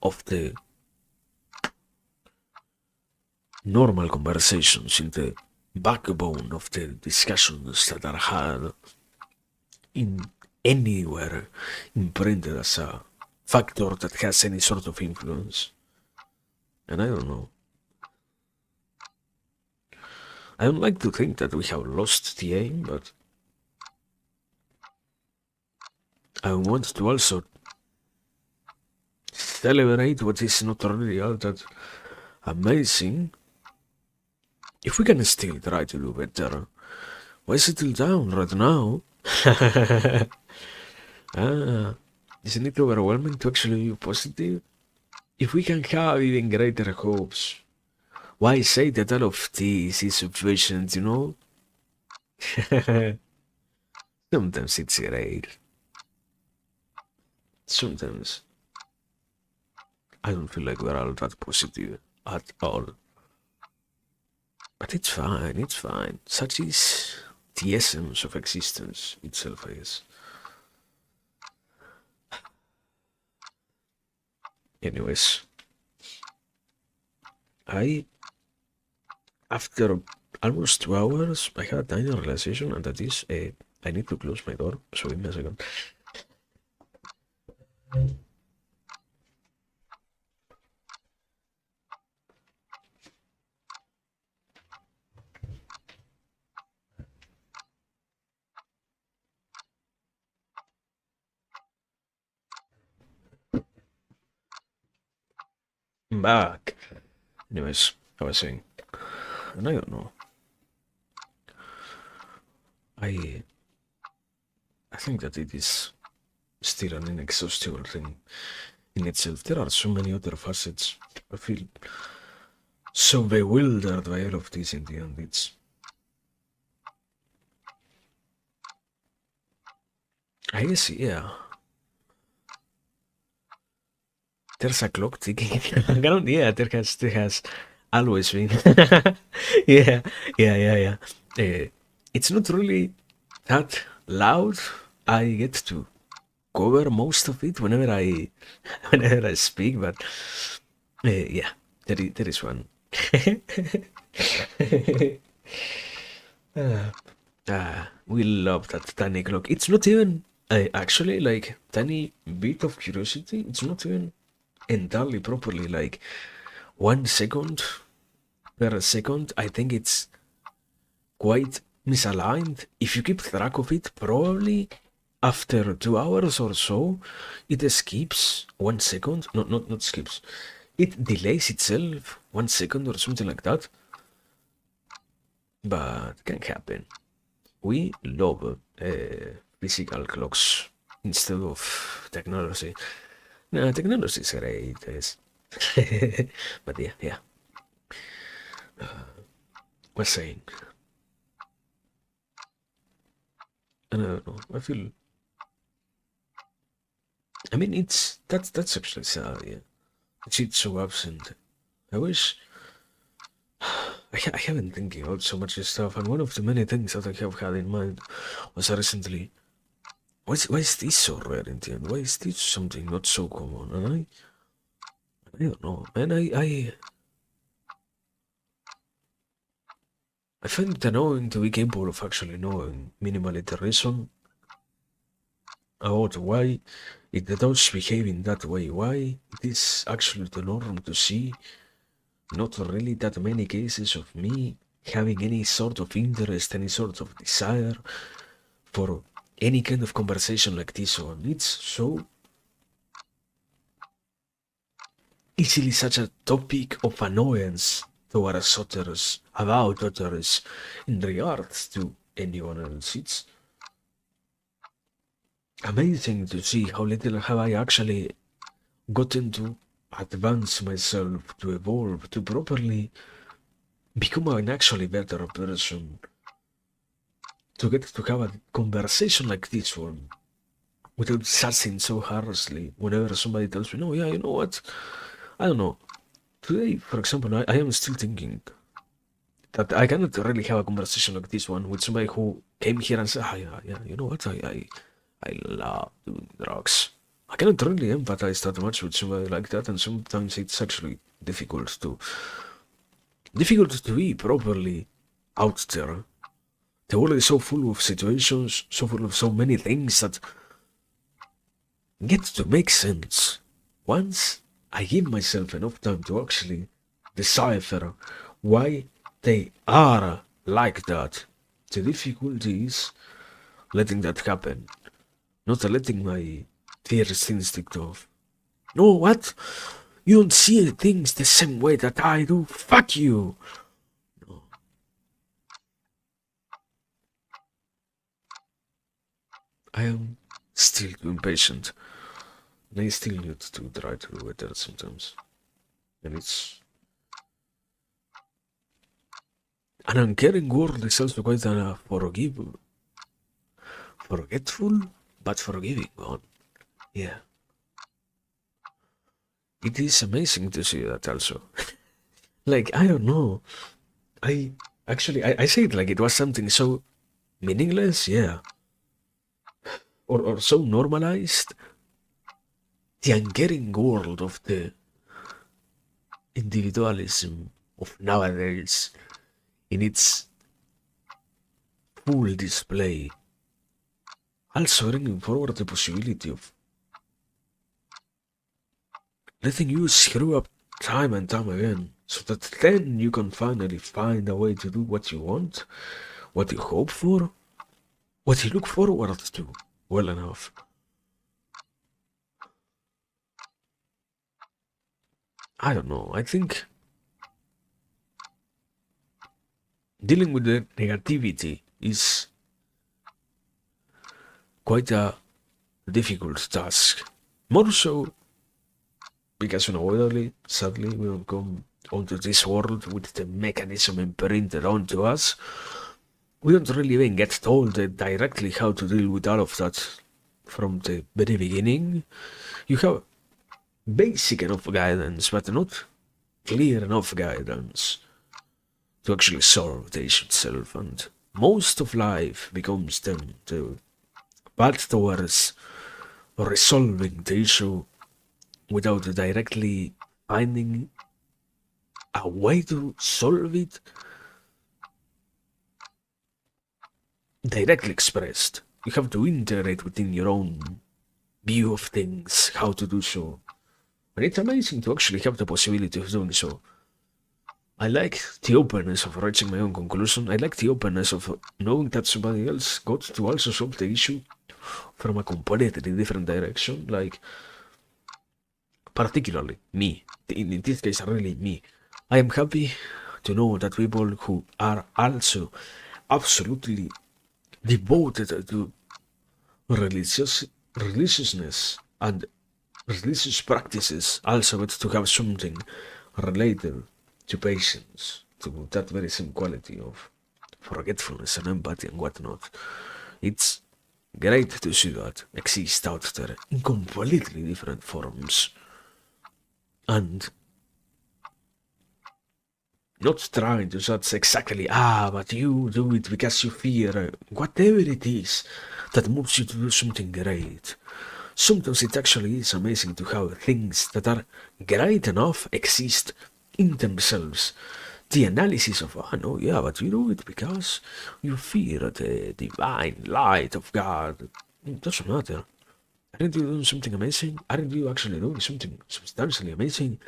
of the normal conversations, in the backbone of the discussions that are had in anywhere imprinted as a factor that has any sort of influence. And I don't know. I don't like to think that we have lost the aim, but I want to also celebrate what is not really all that amazing. If we can still try to do better, why settle down right now? Isn't it overwhelming to actually be positive? If we can have even greater hopes, why say that all of this is sufficient, you know? Sometimes it's great. Sometimes I don't feel like we're all that positive at all. But it's fine. Such is the essence of existence itself, I guess. Anyways, after almost 2 hours, I had a tiny realization, and that is, I need to close my door, so give me a second. I'm back. Anyways, I was saying, and I don't know. I think that it is still an inexhaustible thing in itself. There are so many other facets. I feel so bewildered by all of this in the end. I guess, yeah. There's a clock ticking. Yeah, there has always been. Yeah. It's not really that loud. I get to cover most of it whenever I whenever I speak, but yeah, there is one. We love that tiny clock. It's not even actually like tiny bit of curiosity. It's not even entirely properly like 1 second per second. I think it's quite misaligned. If you keep track of it, probably after 2 hours or so, it skips 1 second. Not skips. It delays itself 1 second or something like that. But it can happen. We love physical clocks instead of technology. No, technology is great, yes. But yeah. Was saying. I don't know. I feel. I mean, that's actually sad. Yeah, it's so absent. I wish. I have been thinking about so much stuff, and one of the many things that I have had in mind was recently why is this so rare in the end? Why is this something not so common? And I don't know. And I find it annoying to be capable of actually knowing minimally the reason about why it does behave in that way. Why it is actually the norm to see not really that many cases of me having any sort of interest, any sort of desire for any kind of conversation like this one. It's so easily such a topic of annoyance towards others, about others, in regards to anyone else. It's amazing to see how little have I actually gotten to advance myself, to evolve, to properly become an actually better person, to get to have a conversation like this one without judging so harshly whenever somebody tells me, no, yeah, you know what? I don't know. Today, for example, I am still thinking that I cannot really have a conversation like this one with somebody who came here and said, ah, yeah, you know what? I love doing drugs. I cannot really empathize that much with somebody like that, and sometimes it's actually difficult to be properly out there. The world is so full of situations, so full of so many things that get to make sense. Once I give myself enough time to actually decipher why they are like that, the difficulty is letting that happen, not letting my first instinct of, no, what? You don't see things the same way that I do. Fuck you. No. I am still too impatient. And I still need to try to do better sometimes. And it's an uncaring world is also quite a forgetful, but forgiving one. Yeah. It is amazing to see that also. Like, I don't know. I say it like it was something so meaningless, yeah. Or so normalized. The uncaring world of the individualism of nowadays in its full display. Also bringing forward the possibility of letting you screw up time and time again, so that then you can finally find a way to do what you want, what you hope for, what you look forward to well enough. I don't know, I think dealing with the negativity is quite a difficult task. More so because unavoidably, sadly, we will come onto this world with the mechanism imprinted onto us. We don't really even get told directly how to deal with all of that from the very beginning. You have basic enough guidance, but not clear enough guidance to actually solve the issue itself, and most of life becomes then the path towards resolving the issue without directly finding a way to solve it directly expressed. You have to integrate within your own view of things how to do so. And it's amazing to actually have the possibility of doing so. I like the openness of reaching my own conclusion. I like the openness of knowing that somebody else got to also solve the issue from a completely different direction. Like, particularly me. In this case, really me. I am happy to know that people who are also absolutely devoted to religiousness and religious practices also get to have something related to patience, to that very same quality of forgetfulness and empathy and whatnot. It's great to see that exist out there in completely different forms. And Not trying to judge exactly, but you do it because you fear whatever it is that moves you to do something great. Sometimes it actually is amazing to have things that are great enough exist in themselves. The analysis of, oh no, yeah, but you do it because you fear the divine light of God. It doesn't matter. Aren't you doing something amazing? Aren't you actually doing something substantially amazing?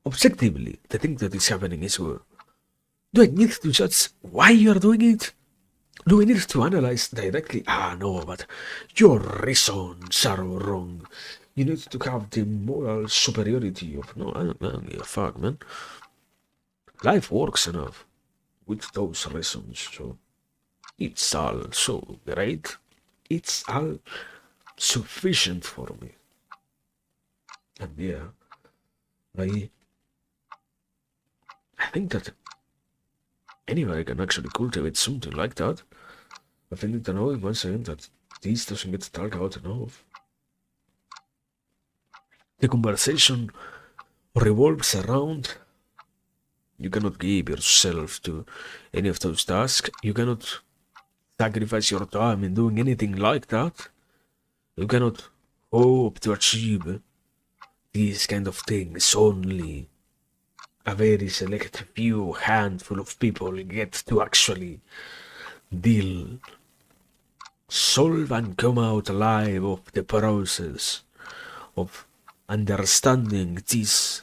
Objectively, the thing that is happening is good. Do I need to judge why you are doing it? Do I need to analyze directly? No, but your reasons are wrong. You need to have the moral superiority of, no, I don't give a fuck, man. Life works enough with those reasons, so it's all so great. It's all sufficient for me. And yeah, I think that anybody can actually cultivate something like that. I find it annoying once again that this doesn't get talked out enough. The conversation revolves around you cannot give yourself to any of those tasks. You cannot sacrifice your time in doing anything like that. You cannot hope to achieve these kind of things. Only a very select few handful of people get to actually deal, solve and come out alive of the process of understanding these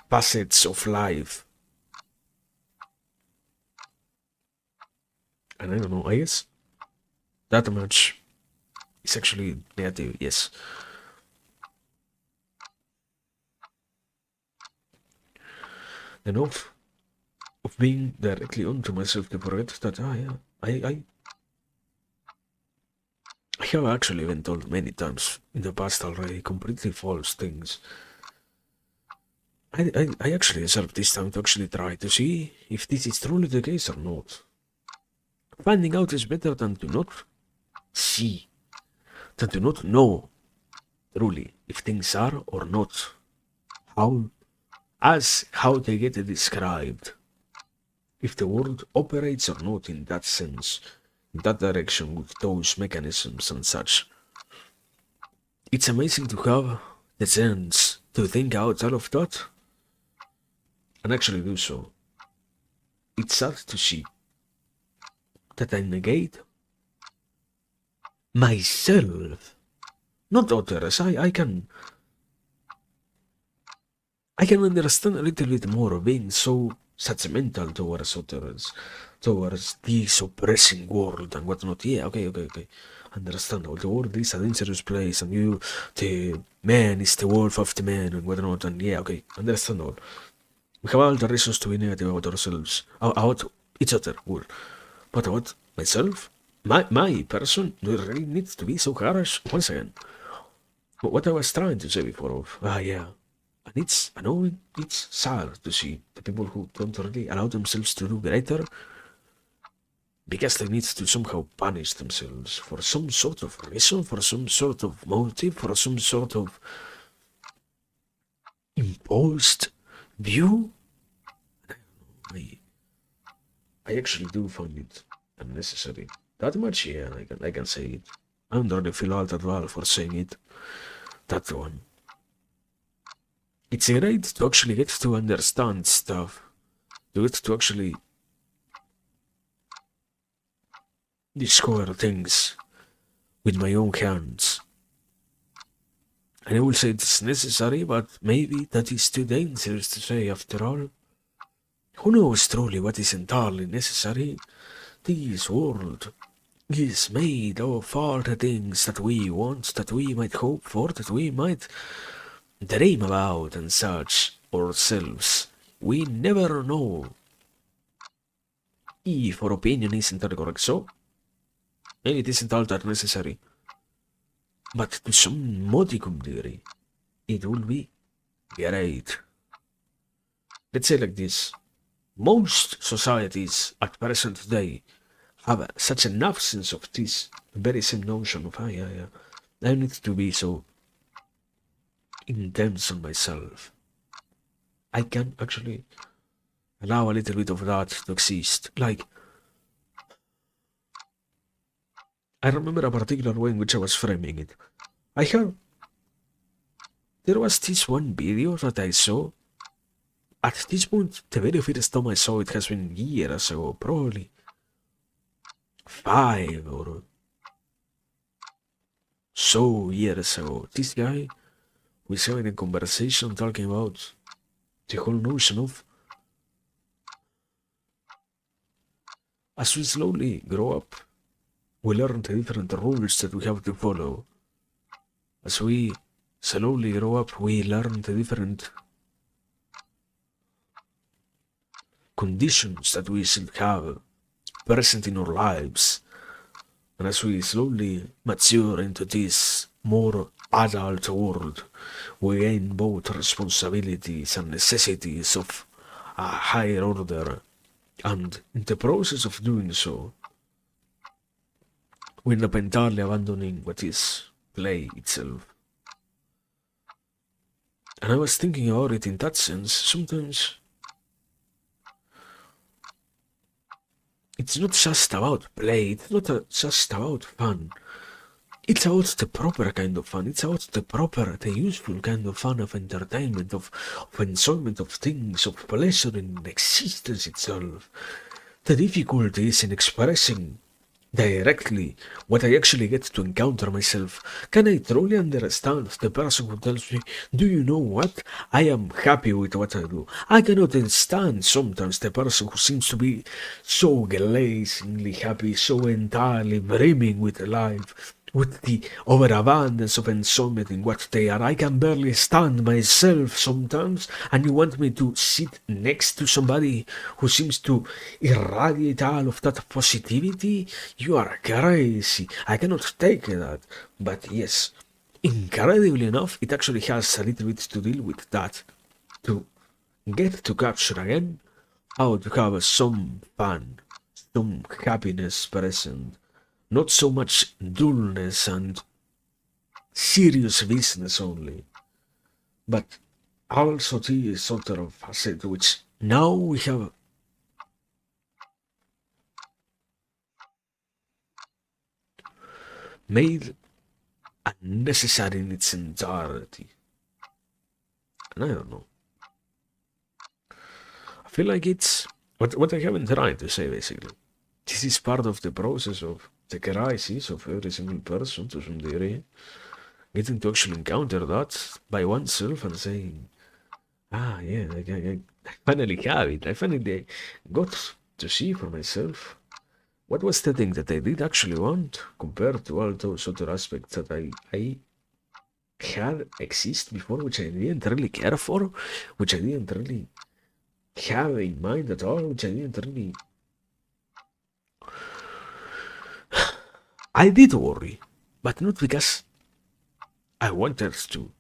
facets of life. And I don't know, I guess that much is actually negative, yes. Enough of being directly onto myself to forget that, I have actually been told many times in the past already completely false things. I actually deserve this time to actually try to see if this is truly the case or not. Finding out is better than to not see, than to not know truly if things are or not. How they get described. If the world operates or not in that sense, in that direction with those mechanisms and such. It's amazing to have the chance to think outside of that and actually do so. It's sad to see that I negate myself, not others. I can understand a little bit more of being so judgmental towards others, towards this oppressing world and whatnot. Yeah, okay. Understandable. The world is a dangerous place, and the man, is the wolf of the man, and whatnot. And yeah, okay, understandable. We have all the reasons to be negative about ourselves, about each other, world. But about myself, my person, do I really need to be so harsh? Once again, what I was trying to say before of, yeah. And it's annoying, it's sad to see the people who don't really allow themselves to do greater because they need to somehow punish themselves for some sort of reason, for some sort of motive, for some sort of imposed view. I actually do find it unnecessary. That much, yeah, I can say it. I don't really feel all that well for saying it. That one. It's great to actually get to understand stuff. To get to actually discover things with my own hands. And I will say it's necessary, but maybe that is too dangerous to say after all. Who knows truly what is entirely necessary? This world is made of all the things that we want, that we might hope for, that we might dream about and such ourselves. We never know if our opinion isn't correct, so maybe it isn't all that necessary. But to some modicum degree, it will be great. Let's say like this. Most societies at present today have such an absence of this very same notion of, I need to be so intense on myself. I can actually allow a little bit of that to exist. Like, I remember a particular way in which I was framing it. I have. There was this one video that I saw. At this point, the very first time I saw it has been years ago, probably 5 or so years ago. This guy was having a conversation talking about the whole notion of as we slowly grow up, we learn the different rules that we have to follow. As we slowly grow up, we learn the different conditions that we should have present in our lives. And as we slowly mature into this more adult world, we gain both responsibilities and necessities of a higher order. And in the process of doing so, we end up entirely abandoning what is play itself. And I was thinking about it in that sense. Sometimes it's not just about play, it's not just about fun. It's about the proper kind of fun, it's about the useful kind of fun, of entertainment, of enjoyment of things, of pleasure in existence itself. The difficulty is in expressing directly what I actually get to encounter myself. Can I truly understand the person who tells me, do you know what? I am happy with what I do. I cannot understand sometimes the person who seems to be so glazingly happy, so entirely brimming with life, with the overabundance of enjoyment in what they are. I can barely stand myself sometimes, and you want me to sit next to somebody who seems to irradiate all of that positivity? You are crazy. I cannot take that. But yes, incredibly enough, it actually has a little bit to deal with that. To get to capture again how to have some fun, some happiness present, not so much dullness and serious business only, but also this sort of facet which now we have made unnecessary in its entirety. And I don't know. I feel like it's what I have been trying to say basically. This is part of the process of the crisis of every single person to some degree. Getting to actually encounter that by oneself and saying, yeah, I finally have it. I finally got to see for myself what was the thing that I did actually want compared to all those other aspects that I had exist before, which I didn't really care for, which I didn't really have in mind at all, which I didn't really. I did worry, but not because I wanted to,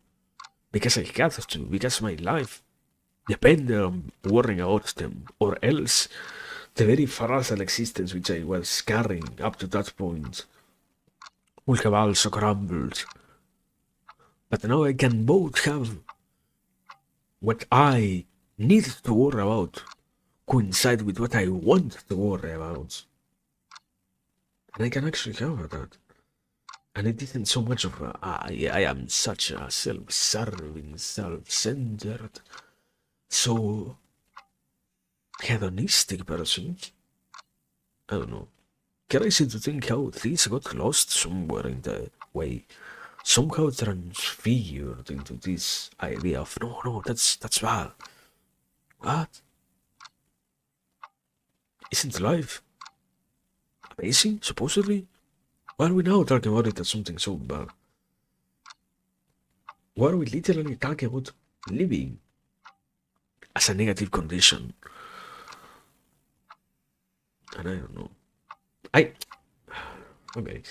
because I had to, because my life depended on worrying about them, or else the very fragile existence which I was carrying up to that point would have also crumbled. But now I can both have what I need to worry about coincide with what I want to worry about. And I can actually have that. And it isn't so much of I am such a self-serving, self-centered, so hedonistic person. I don't know. Crazy to think how these got lost somewhere in the way. Somehow transfigured into this idea of no, that's bad. What? Isn't life amazing, supposedly? Why are we now talking about it as something so bad? Why are we literally talking about living as a negative condition? And I don't know. Okay.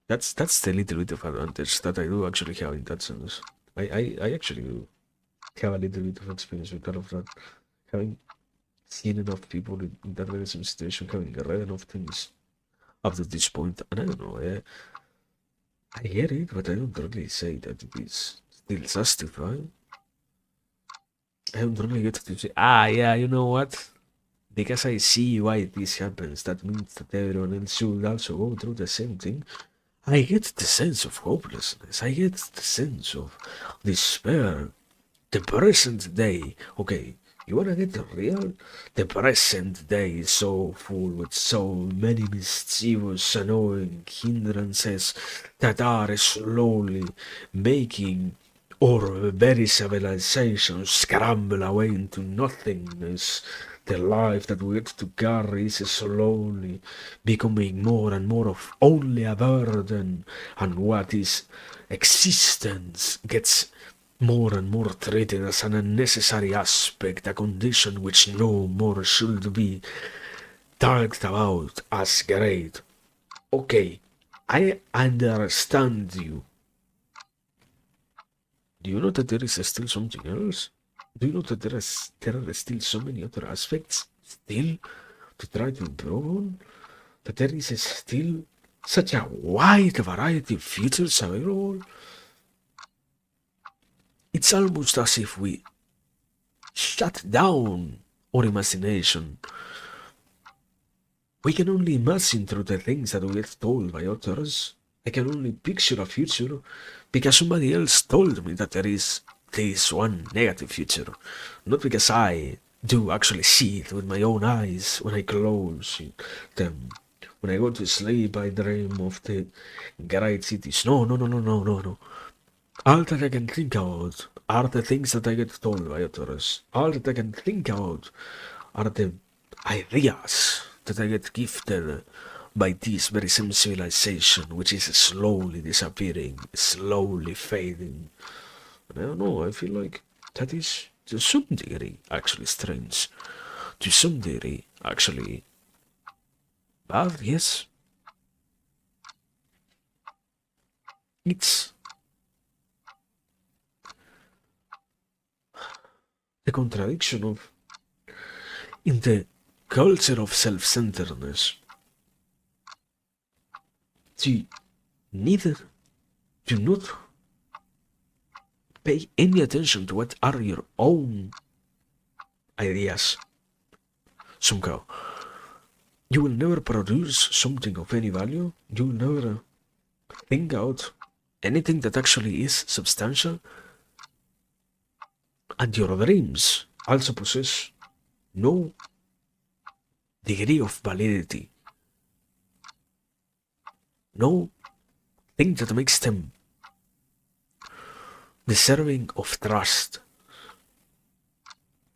That's the little bit of advantage that I do actually have in that sense. I actually do have a little bit of experience with all of that. Having seen enough people in that very same situation, having read enough things up to this point, and I don't know, I get it, but I don't really say that it is still justified. I don't really get to say, yeah, you know what? Because I see why this happens, that means that everyone else should also go through the same thing. I get the sense of hopelessness. I get the sense of despair. The present day, okay, you wanna get real? The present day is so full with so many mischievous, annoying hindrances that are slowly making our very civilization scramble away into nothingness. The life that we get to carry is slowly becoming more and more of only a burden, and what is existence gets more and more treated as an unnecessary aspect, a condition which no more should be talked about as great. Okay, I understand you. Do you know that there is still something else? Do you know that there are still so many other aspects still to try to improve on? That there is still such a wide variety of features available? It's almost as if we shut down our imagination. We can only imagine through the things that we get told by others. I can only picture a future because somebody else told me that there is this one negative future. Not because I do actually see it with my own eyes when I close them. When I go to sleep, I dream of the great cities. No, no, no, no, no, no, no. All that I can think about are the things that I get told by others. All that I can think about are the ideas that I get gifted by this very same civilization, which is slowly disappearing, slowly fading. And I don't know, I feel like that is to some degree actually strange. To some degree actually bad, yes. It's the contradiction of in the culture of self-centeredness. To neither do not pay any attention to what are your own ideas. Somehow, you will never produce something of any value. You will never think out anything that actually is substantial. And your dreams also possess no degree of validity. No thing that makes them deserving of trust.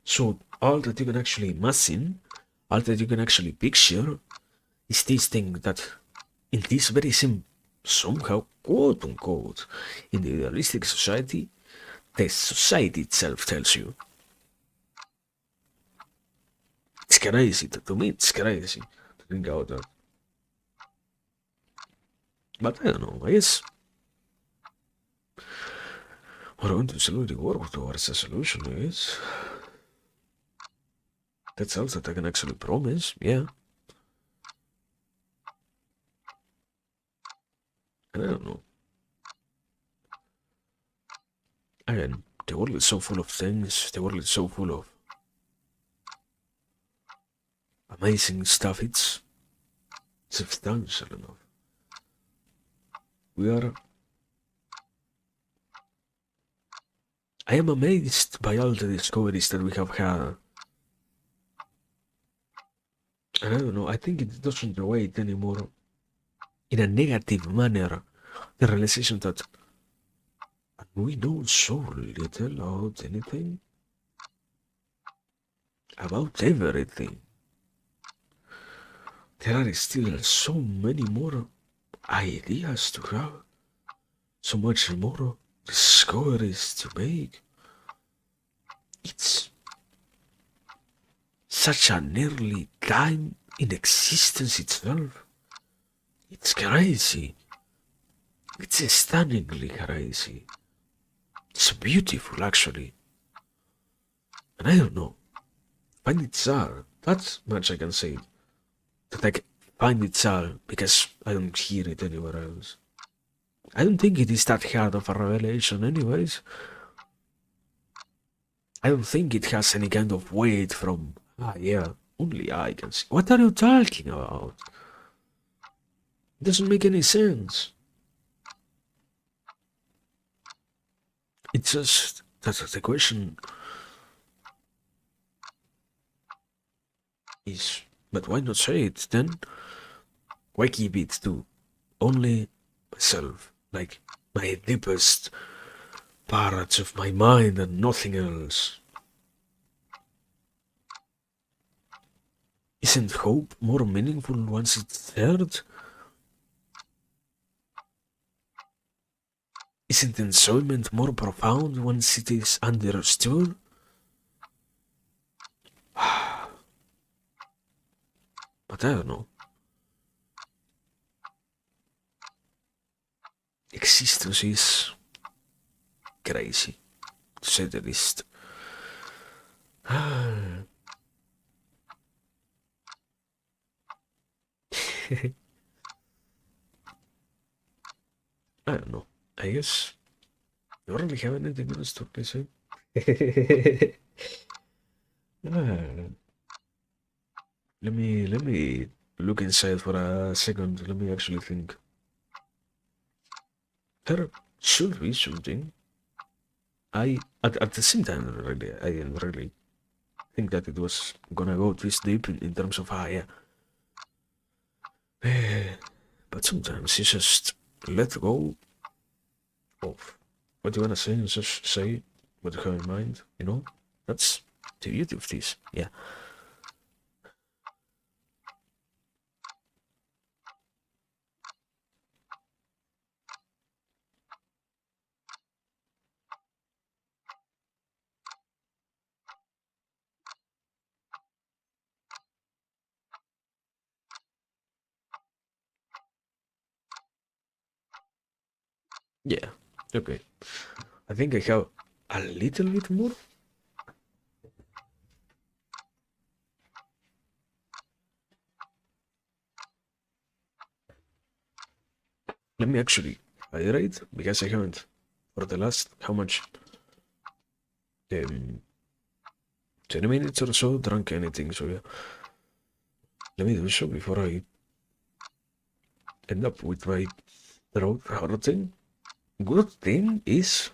So all that you can actually imagine, all that you can actually picture, is this thing that in this very same, somehow, quote unquote, individualistic society, the society itself tells you. It's crazy, to me it's crazy to think about that. But I don't know, I guess we're going to slowly work towards a solution, I guess. That's all that I can actually promise, yeah. And I don't know. Again, the world is so full of things, the world is so full of amazing stuff, it's substantial enough. I am amazed by all the discoveries that we have had. And I don't know, I think it doesn't wait anymore in a negative manner. The realization that we know so little about anything, about everything. There are still so many more ideas to have, so much more discoveries to make. It's such an early time in existence itself. It's crazy. It's stunningly crazy. It's beautiful, actually. And I don't know. Find it sad. That's much I can say. That I find it sad because I don't hear it anywhere else. I don't think it is that hard of a revelation anyways. I don't think it has any kind of weight from, yeah, only I can see. What are you talking about? It doesn't make any sense. It's just, that's the question is, but why not say it then? Why keep it to only myself, like my deepest parts of my mind and nothing else? Isn't hope more meaningful once it's heard? Isn't enjoyment more profound once it is understood? But I don't know. Existence is crazy, to say the least. I don't know. I guess you don't really have anything else to say. Let me look inside for a second. Let me actually think. There should be something. At the same time, really, I didn't really think that it was gonna go this deep in terms of yeah. But sometimes you just let go of what you wanna say and just say what you have in mind, you know? That's the beauty of this, yeah. Yeah, okay. I think I have a little bit more. Let me actually hydrate because I haven't for the last how much 20 minutes or so drunk anything, so yeah. Let me do so before I end up with my throat hurting. Good thing is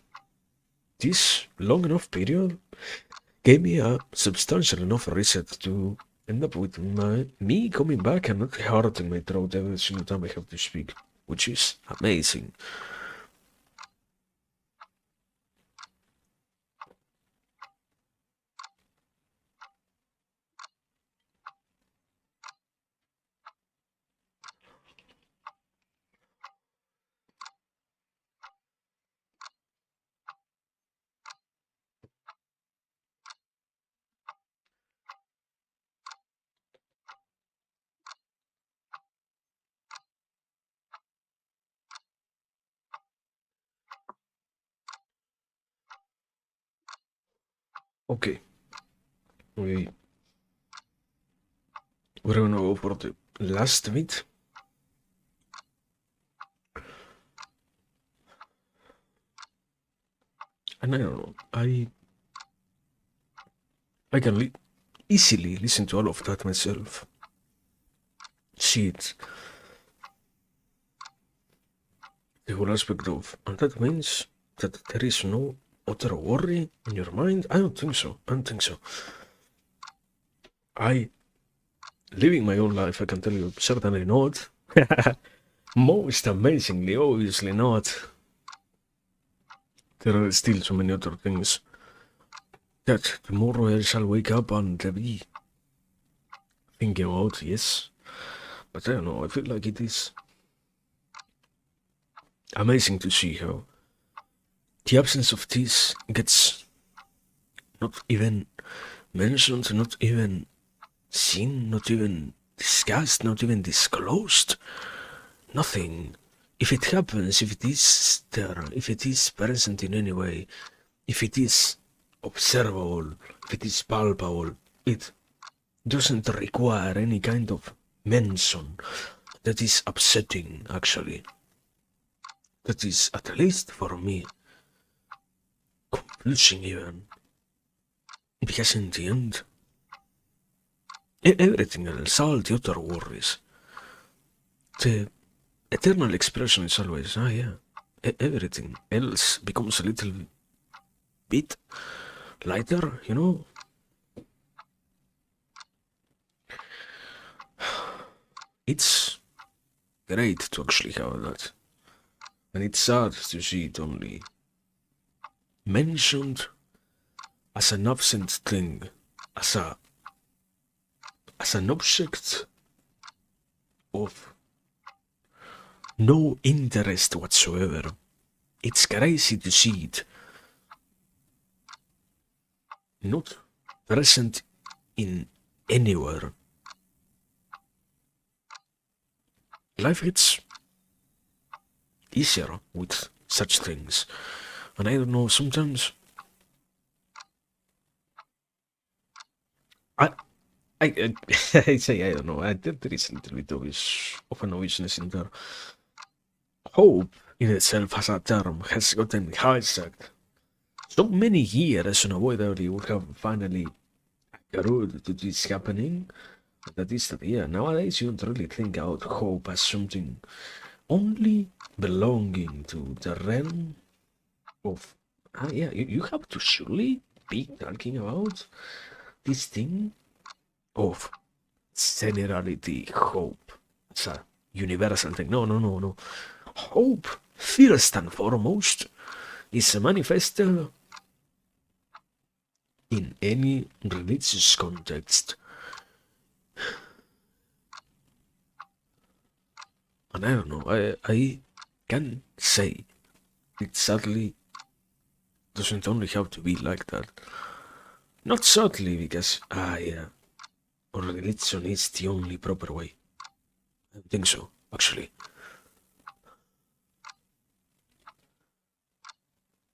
this long enough period gave me a substantial enough reset to end up with me coming back and not hurting my throat every single time I have to speak, which is amazing. Okay, we we're gonna go for the last bit. And I don't know, I can easily listen to all of that myself. See it, the whole aspect of, and that means that there is no other worry in your mind. I don't think so. I don't think so. I living my own life, I can tell you, certainly not. Most amazingly, obviously not. There are still so many other things that tomorrow I shall wake up and be thinking about, yes. But I don't know, I feel like it is amazing to see how the absence of this gets not even mentioned, not even seen, not even discussed, not even disclosed. Nothing. If it happens, if it is there, if it is present in any way, if it is observable, if it is palpable, it doesn't require any kind of mention. That is upsetting, actually. that is, at least for me, confusing even. Because in the end, everything else, all the other worries, the eternal expression is always, yeah. Everything else becomes a little bit lighter, you know? It's great to actually have that. And it's sad to see it only mentioned as an absent thing, as a as an object of no interest whatsoever. It's crazy to see it not present in anywhere. Life gets easier with such things. And I don't know, sometimes I I say I don't know. There is a little bit of a noisyness in there. Hope in itself as a term has gotten hijacked so many years in a way that we would have finally agreed to this happening. That is that, yeah, nowadays you don't really think about hope as something only belonging to the realm of, yeah, you have to surely be talking about this thing of generality, hope, as a universal thing. No. Hope, first and foremost, is manifested in any religious context. And I don't know, I can say it sadly doesn't only have to be like that. Not sadly, because, yeah, religion is the only proper way. I don't think so, actually.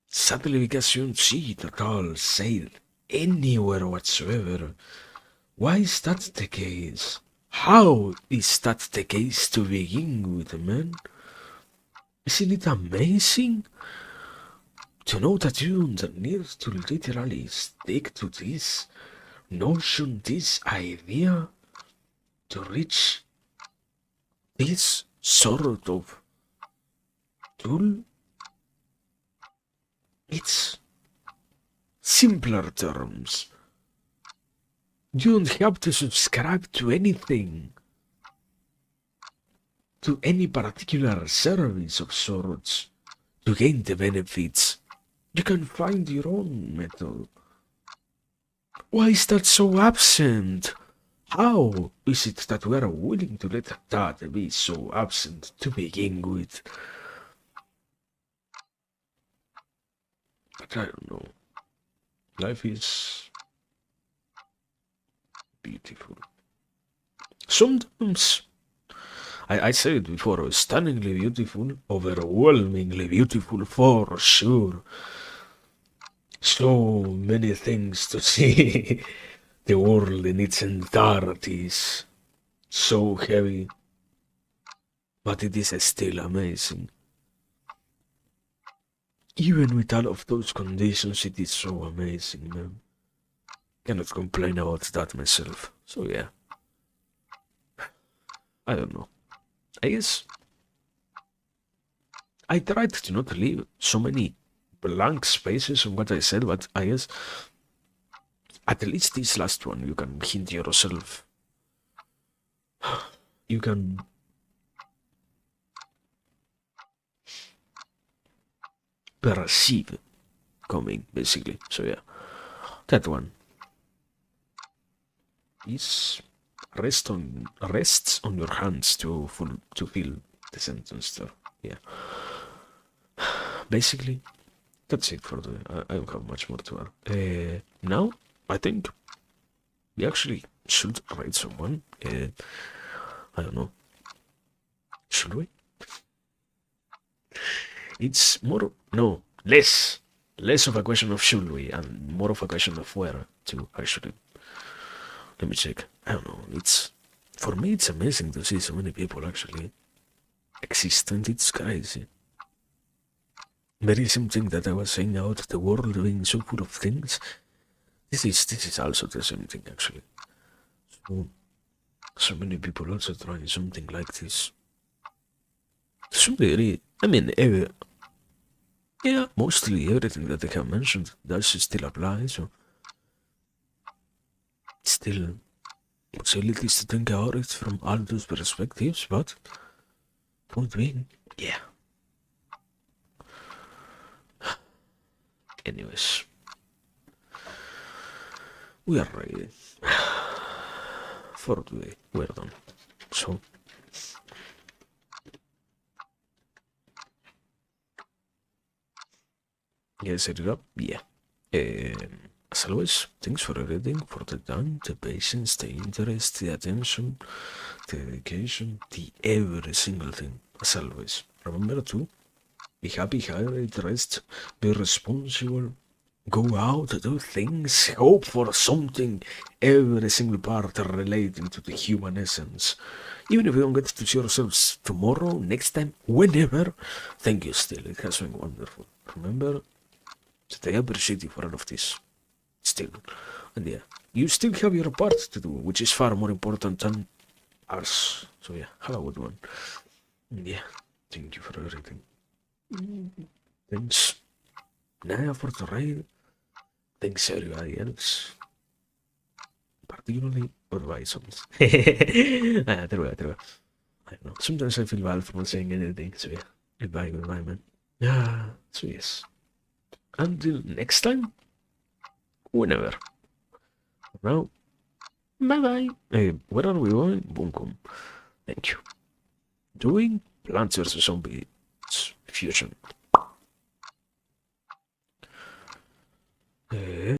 Sadly, because you don't see it at all said anywhere whatsoever. Why is that the case? How is that the case to begin with, man? Isn't it amazing to know that you don't need to literally stick to this notion, this idea, to reach this sort of tool? It's simpler terms. You don't have to subscribe to anything, to any particular service of sorts, to gain the benefits. You can find your own method. Why is that so absent? How is it that we are willing to let that be so absent to begin with? But I don't know. Life is beautiful. Sometimes, I said it before, stunningly beautiful, overwhelmingly beautiful for sure. So many things to see. The world in its entirety is so heavy, but it is still amazing. Even with all of those conditions, it is so amazing, man. Cannot complain about that myself. So yeah. I don't know. I guess I tried to not leave so many blank spaces on what I said, but I guess at least this last one you can hint yourself. You can perceive coming, basically. So yeah, that one is rests on your hands to feel the sentence there. Yeah, basically that's it for today. I don't have much more to add. Now I think we actually should write someone. I don't know. Should we? It's more no less of a question of should we and more of a question of where to actually. Let me check. I don't know. It's for me. It's amazing to see so many people actually exist, and it's crazy. very same thing that I was saying about the world being so full of things. This is also the same thing actually. So many people also trying something like this. Some very, I mean, yeah, mostly everything that they have mentioned does still apply. So still possibilities to think about it from all those perspectives, but point being, yeah. Anyways, we are ready for today. We're done. So, yes, set it up. Yeah. As always, thanks for everything, for the time, the patience, the interest, the attention, the dedication, the every single thing. As always, remember to be happy, hydrate, rest, be responsible, go out, do things, hope for something, every single part relating to the human essence. Even if you don't get to see yourselves tomorrow, next time, whenever, thank you still. It has been wonderful. Remember that I appreciate you for all of this. Still. And yeah, you still have your part to do, which is far more important than ours. So yeah, have a good one. And yeah, thank you for everything. Thanks, Naya, for the raid. Thanks everybody else. Particularly advisors. True. I don't know. Sometimes I feel bad for not saying anything, so yeah. Goodbye, man. Yeah, so yes. Until next time, whenever. For now, bye bye. Hey, where are we going? Bunkum. Thank you. Doing Plants vs. Zombies Fusion.